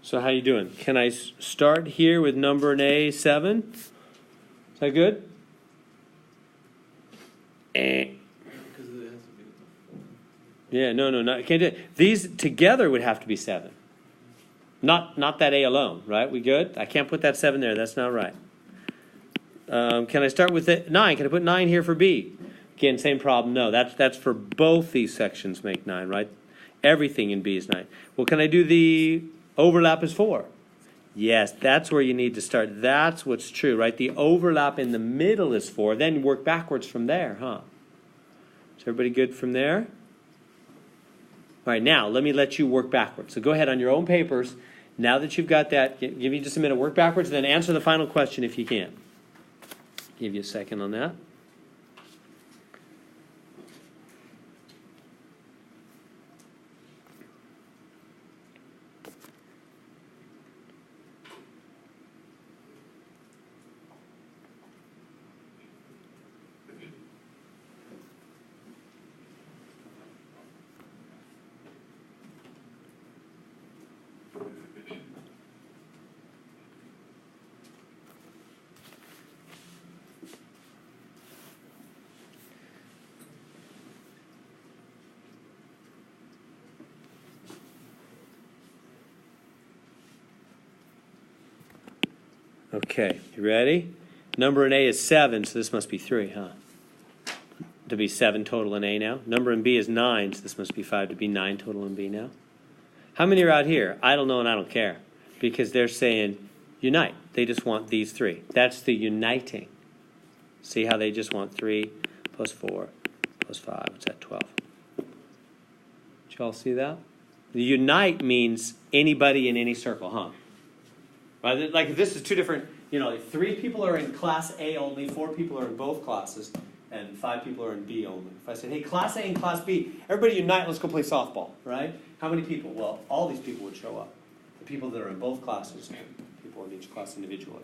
So how you doing? Can I start here with number A7? Is that good? Because it has to be the 4. Yeah, no, can't do it. These together would have to be 7. Not that A alone, right? We good? I can't put that 7 there. That's not right. Can I start with 9? Can I put 9 here for B? Again, same problem. No, that's for both these sections make 9, right? Everything in B is 9. Well, can I do the overlap is 4? Yes, that's where you need to start. That's what's true, right? The overlap in the middle is 4. Then work backwards from there, huh? Is everybody good from there? All right, now let me let you work backwards. So go ahead on your own papers. Now that you've got that, give you just a minute. Work backwards, then answer the final question if you can. Give you a second on that. Okay, you ready? Number in A is 7, so this must be 3, huh? To be 7 total in A now. Number in B is 9, so this must be 5 to be 9 total in B now. How many are out here? I don't know and I don't care. Because they're saying unite. They just want these 3. That's the uniting. See how they just want 3 plus 4 plus 5. What's that, 12? Did y'all see that? The unite means anybody in any circle, huh? Right? Like if this is 2 different, like 3 people are in class A only, 4 people are in both classes, and 5 people are in B only. If I said, hey, class A and class B, everybody unite, let's go play softball, right? How many people? Well, all these people would show up. The people that are in both classes, and people in each class individually.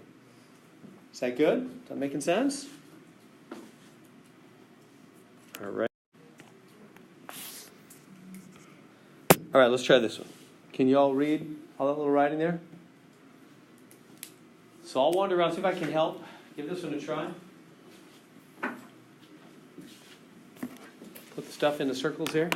Is that good? Is that making sense? All right. All right, let's try this one. Can you all read all that little writing there? So I'll wander around, see if I can help. Give this one a try. Put the stuff in the circles here.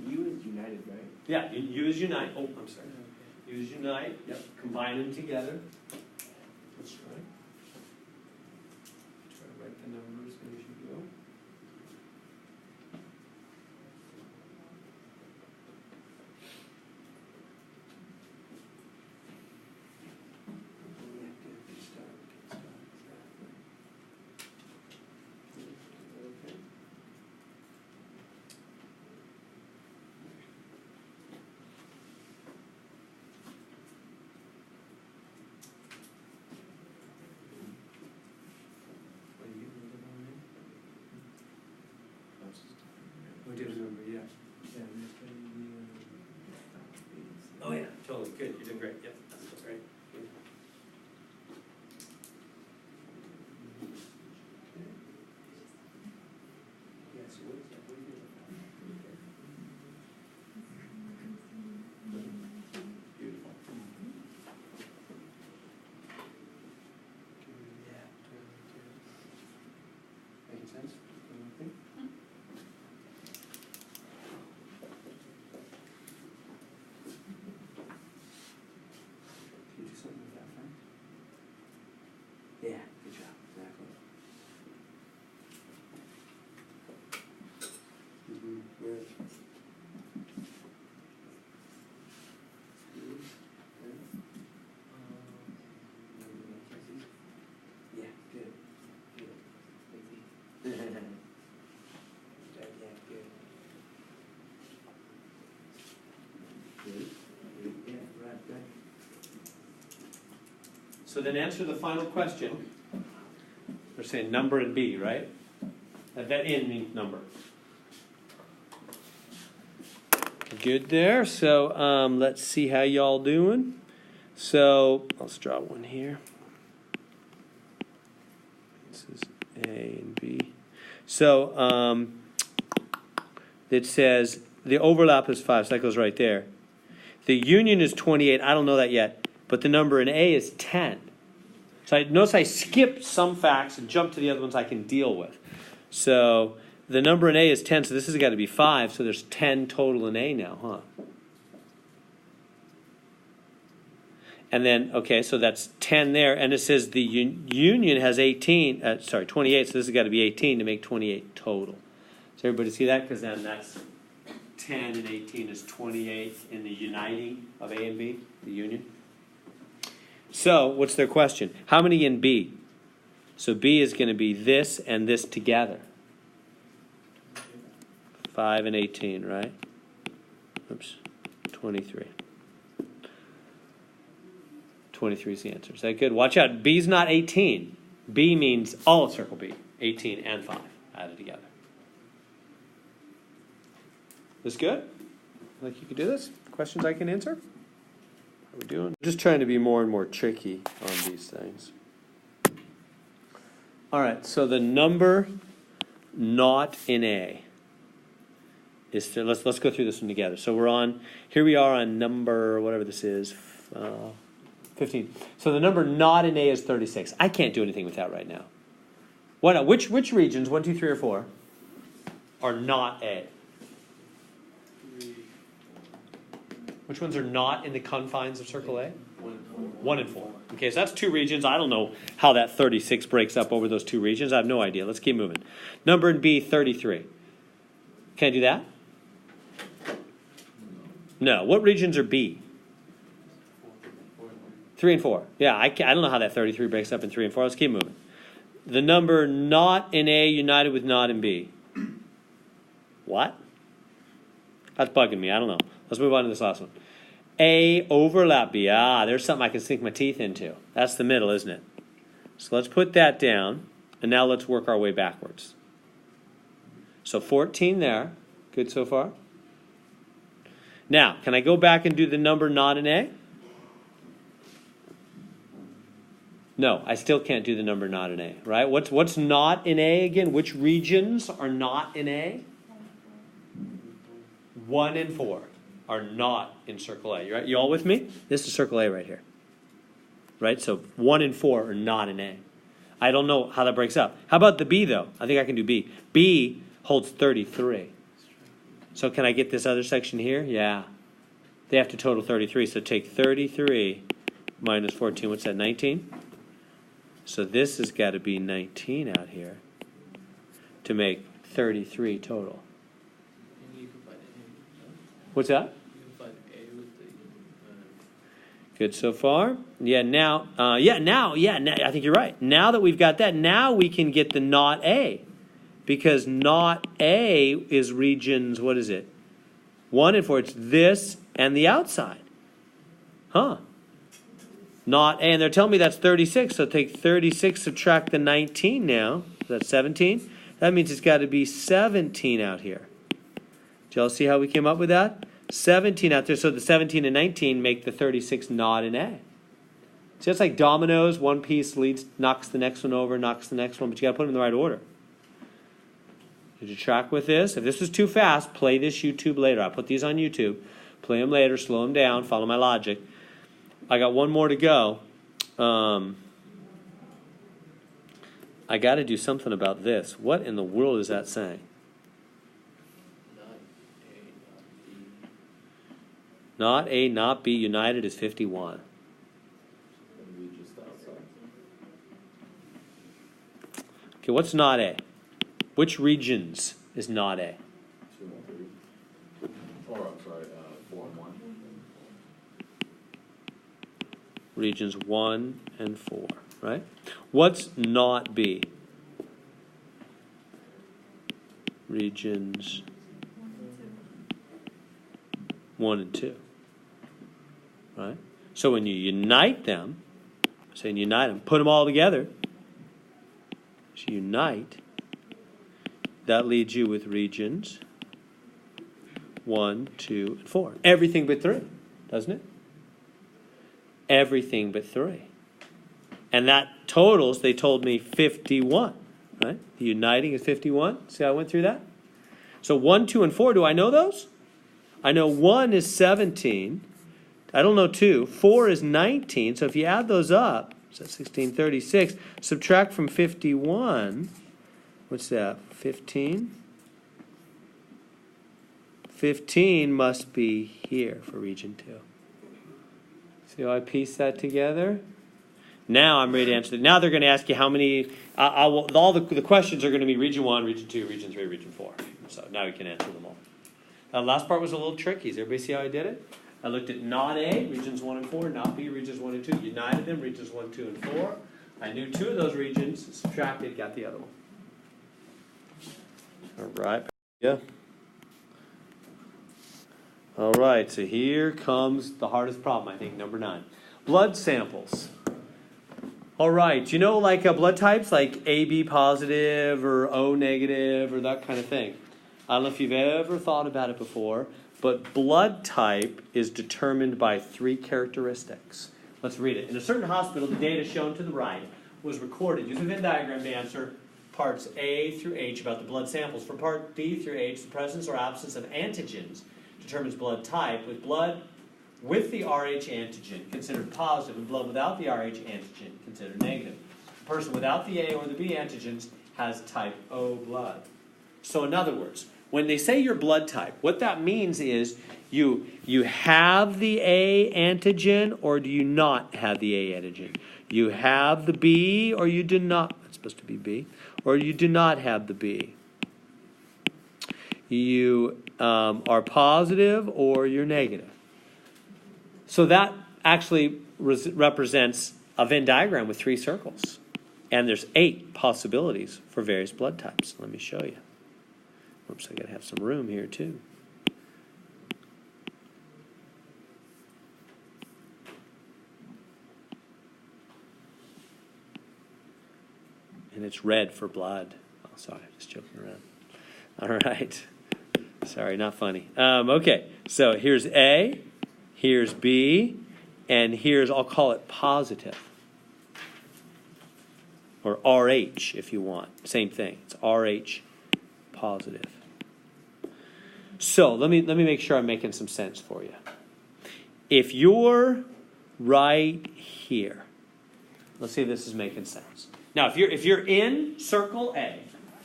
U is united, right? Yeah, U is unite. Oh, I'm sorry. U is unite. Yep. Combine them together. Let's try. Try to write the numbers as you go. We did remember, yeah. Oh yeah, totally. Good. You're doing great. Yep, that's great. Good. Yes, what is that? What do you do? Beautiful. Yeah. Making sense? Yeah, good job. Exactly. Good. Yeah, good. Good. Yeah, good. Good. Yeah, right, good. So then answer the final question. We're saying number and B, right? That N means number. Good there. So let's see how y'all doing. So let's draw one here. This is A and B. So it says the overlap is 5, so that goes right there. The union is 28. I don't know that yet, but the number in A is 10. So notice I skipped some facts and jumped to the other ones I can deal with. So the number in A is 10, so this has got to be 5, so there's 10 total in A now, huh? And then, okay, so that's 10 there, and it says the union has 28, so this has got to be 18 to make 28 total. So everybody see that? Because then that's 10 and 18 is 28 in the uniting of A and B, the union. So, what's their question? How many in B? So B is going to be this and this together. 5 and 18, right? Oops, 23. 23 is the answer. Is that good? Watch out. B's not 18. B means all of circle B. 18 and 5 added together. This good? Like you could do this? Questions I can answer? How are we doing? Just trying to be more and more tricky on these things. All right, so the number not in A is to, let's go through this one together. So here we are on number, whatever this is, 15. So the number not in A is 36. I can't do anything with that right now. Why not? Which regions, 1, 2, 3, or 4, are not A? Which ones are not in the confines of circle A? 1 and 4. Okay, so that's 2 regions. I don't know how that 36 breaks up over those 2 regions. I have no idea. Let's keep moving. Number in B, 33. Can I do that? No. What regions are B? 3 and 4. Yeah, I don't know how that 33 breaks up in 3 and 4. Let's keep moving. The number not in A united with not in B. What? That's bugging me. I don't know. Let's move on to this last one. A overlap B. Ah, there's something I can sink my teeth into. That's the middle, isn't it? So let's put that down, and now let's work our way backwards. So 14 there. Good so far? Now, can I go back and do the number not in A? No, I still can't do the number not in A, right? What's not in A again? Which regions are not in A? 1 and 4 are not in circle A. Right? You all with me? This is circle A right here. Right? So 1 and 4 are not in A. I don't know how that breaks up. How about the B, though? I think I can do B. B holds 33. So can I get this other section here? Yeah. They have to total 33. So take 33 minus 14. What's that, 19? So this has got to be 19 out here to make 33 total. You can find A. What's that? You can find A with the. Good so far. Yeah, now, I think you're right. Now that we've got that, now we can get the not A. Because not A is regions, what is it? 1 and 4. It's this and the outside. Huh. Not A. And they're telling me that's 36. So take 36, subtract the 19 now. That's 17. That means it's got to be 17 out here. Did y'all see how we came up with that? 17 out there. So the 17 and 19 make the 36 not an A. See, it's like dominoes. One piece knocks the next one over, knocks the next one. But you got to put them in the right order. Did you track with this? If this was too fast, play this YouTube later. I'll put these on YouTube. Play them later, slow them down, follow my logic. I got one more to go. I got to do something about this. What in the world is that saying? Not A, not B. Not A, not B, united is 51. And we just outside. Okay, what's not A? Which regions is not A? 2 and 3. Or, I'm sorry, 4 and 1. Regions 1 and 4, right? What's not B? Regions 1 and 2, right? So when you unite them, saying unite them, put them all together, so unite, that leaves you with regions 1, 2, and 4. Everything but 3, doesn't it? Everything but 3. And that totals, they told me, 51, right? The uniting is 51. See how I went through that? So 1, 2, and 4, do I know those? I know 1 is 17. I don't know 2. 4 is 19. So if you add those up, so that's 16, 36. Subtract from 51. What's that? 15? 15 must be here for region 2. See how I piece that together? Now I'm ready to answer. Now they're going to ask you how many. All the questions are going to be region 1, region 2, region 3, region 4. So now you can answer them all. Now, the last part was a little tricky. Does everybody see how I did it? I looked at not A, regions 1 and 4, not B, regions 1 and 2, united them, regions 1, 2, and 4. I knew 2 of those regions, subtracted, got the other one. All right. Yeah. All right, so here comes the hardest problem, I think, number 9. Blood samples. All right, you know, like blood types, like AB positive or O negative or that kind of thing. I don't know if you've ever thought about it before, but blood type is determined by 3 characteristics. Let's read it. In a certain hospital, the data shown to the right was recorded using a Venn diagram to answer parts A through H about the blood samples. For part B through H, the presence or absence of antigens determines blood type, with blood with the Rh antigen considered positive and blood without the Rh antigen considered negative. A person without the A or the B antigens has type O blood. So in other words, when they say your blood type, what that means is you have the A antigen or do you not have the A antigen? You have the B or you do not. It's supposed to be B. Or you do not have the B. You are positive or you're negative. So that actually represents a Venn diagram with 3 circles. And there's 8 possibilities for various blood types. Let me show you. Oops, I gotta have some room here too. And it's red for blood. Oh, sorry, just joking around. All right. Sorry, not funny. Okay, so here's A, here's B, and here's, I'll call it positive. Or RH if you want. Same thing. It's RH positive. So let me make sure I'm making some sense for you. If you're right here, let's see if this is making sense. Now, if you're in circle A,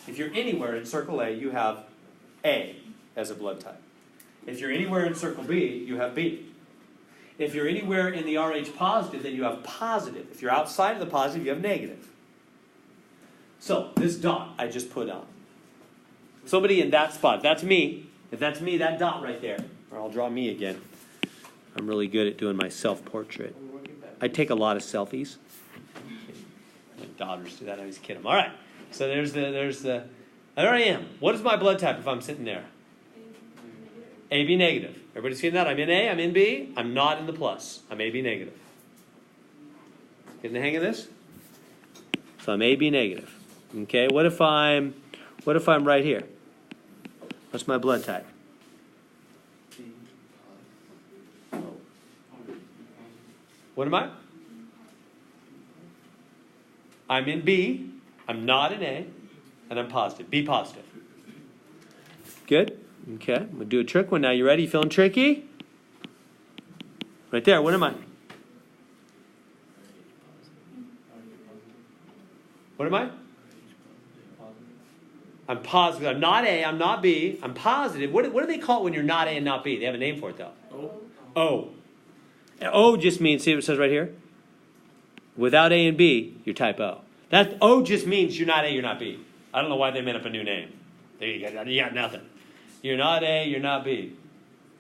if you're anywhere in circle A, you have A as a blood type. If you're anywhere in circle B, you have B. If you're anywhere in the RH positive, then you have positive. If you're outside of the positive, you have negative. So this dot I just put on. Somebody in that spot, that's me. If that's me, that dot right there. Or I'll draw me again. I'm really good at doing my self-portrait. I take a lot of selfies. My daughters do that. I always kid them. All right. So there's the. There I am. What is my blood type if I'm sitting there? AB negative. Everybody seeing that? I'm in A. I'm in B. I'm not in the plus. I'm AB negative. Getting the hang of this? So I'm AB negative. Okay. What if I'm right here? What's my blood type? What am I? I'm in B. I'm not in A. And I'm positive. B positive. Good? Okay. I'm going to do a trick one now. You ready? You feeling tricky? Right there. What am I? What am I? I'm positive. I'm not A. I'm not B. I'm positive. What do they call it when you're not A and not B? They have a name for it, though. O. O just means, see what it says right here? Without A and B, you're type O. That O just means you're not A, you're not B. I don't know why they made up a new name. You got nothing. You're not A, you're not B.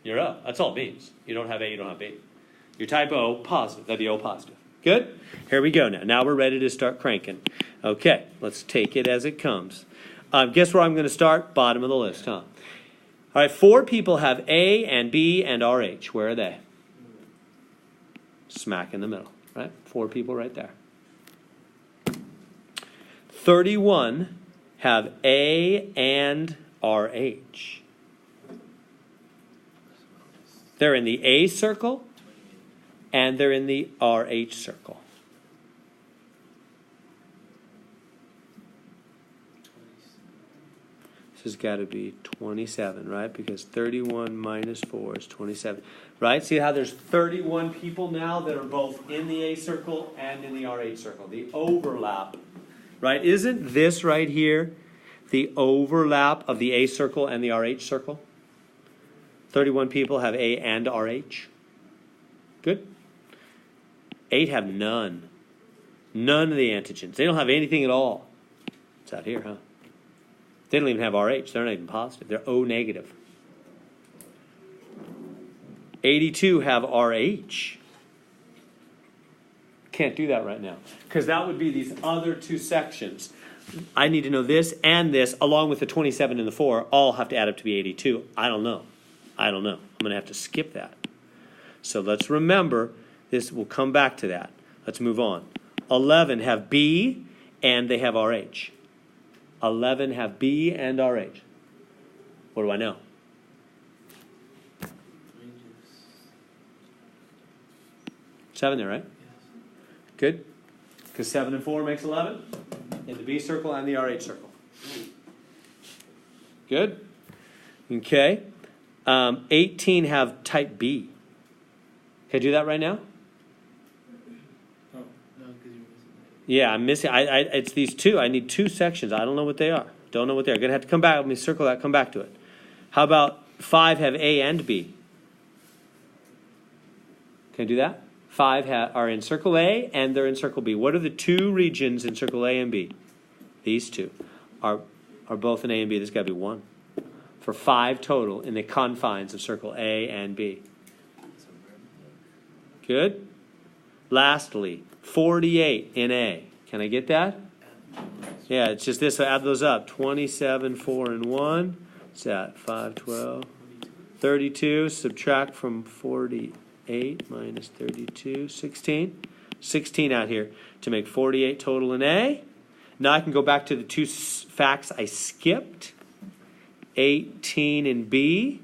You're O. That's all it means. You don't have A, you don't have B. You're type O, positive. That'd be O positive. Good? Here we go now. Now we're ready to start cranking. Okay, let's take it as it comes. Guess where I'm going to start? Bottom of the list, huh? All right, 4 people have A and B and RH. Where are they? Smack in the middle, right? 4 people right there. 31 have A and RH. They're in the A circle and they're in the RH circle. This has got to be 27, right? Because 31 minus 4 is 27. Right? See how there's 31 people now that are both in the A circle and in the RH circle. The overlap. Right? Isn't this right here the overlap of the A circle and the RH circle? 31 people have A and RH. Good. 8 have none. None of the antigens. They don't have anything at all. It's out here, huh? They don't even have RH. They're not even positive. They're O negative. 82 have RH. Can't do that right now because that would be these other 2 sections. I need to know this and this along with the 27 and the 4 all have to add up to be 82. I don't know. I'm going to have to skip that. So let's remember this. We'll come back to that. Let's move on. 11 have B and they have RH. 11 have B and RH. What do I know? Seven there, right? Good. Because 7 and 4 makes 11 in the B circle and the RH circle. Good. Okay. 18 have type B. Can I do that right now? No, because you're missing Yeah, I'm missing, it's these two, I need two sections, I don't know what they are. Don't know what they are, gonna have to come back, let me circle that, come back to it. How about 5 have A and B? Can I do that? 5 are in circle A and they're in circle B. What are the two regions in circle A and B? These two are both in A and B. There's got to be one. For 5 total in the confines of circle A and B. Good? Lastly, 48 in A. Can I get that? Yeah, it's just this. So add those up. 27, 4, and 1. What's that? 5, 12. 32. Subtract from 48 minus 32. 16. 16 out here to make 48 total in A. Now I can go back to the two facts I skipped. 18 in B.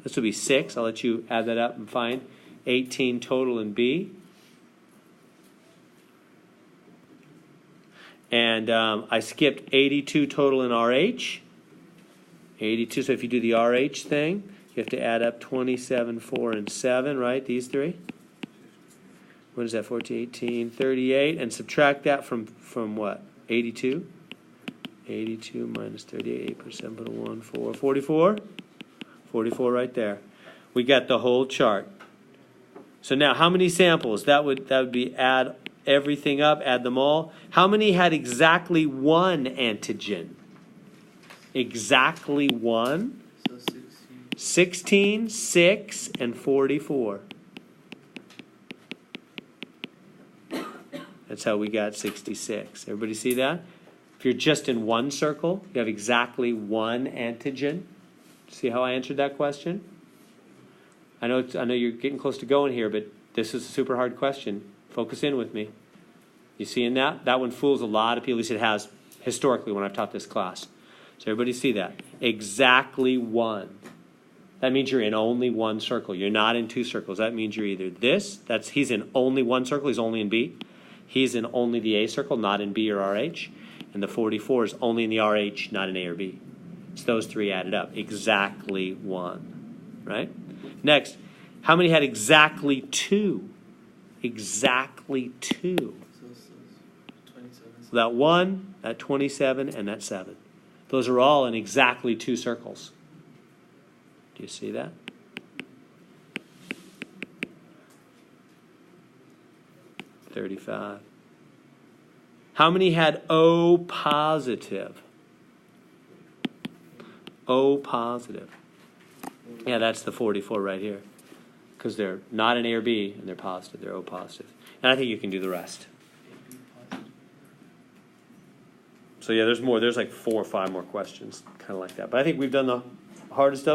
This will be 6. I'll let you add that up and find 18 total in B. And I skipped 82 total in RH. 82, so if you do the RH thing, you have to add up 27, 4, and 7, right? These three. What is that? 14, 18, 38. And subtract that from what? 82? 82 minus 38, 8%, put a 1, 4, 44. 44 right there. We got the whole chart. So now, how many samples? That would be add everything up, add them all. How many had exactly one antigen? Exactly one? So 16. 16, 6, and 44. That's how we got 66. Everybody see that? If you're just in one circle, you have exactly one antigen. See how I answered that question? I know you're getting close to going here, but this is a super hard question. Focus in with me. You seeing that? That one fools a lot of people. At least it has historically when I've taught this class. So everybody see that? Exactly one. That means you're in only one circle. You're not in two circles. That means you're either this, he's in only one circle, he's only in B. He's in only the A circle, not in B or RH. And the 44 is only in the RH, not in A or B. It's those three added up. Exactly one. Right? Next, how many had exactly two? Exactly two. So 27. So that 1, that 27, and that 7. Those are all in exactly two circles. Do you see that? $35. How many had O positive? O positive. Yeah, that's the 44 right here. Because they're not an A or B, and they're positive. They're O positive. And I think you can do the rest. So yeah, there's more. There's like 4 or 5 more questions, kind of like that. But I think we've done the hardest of it.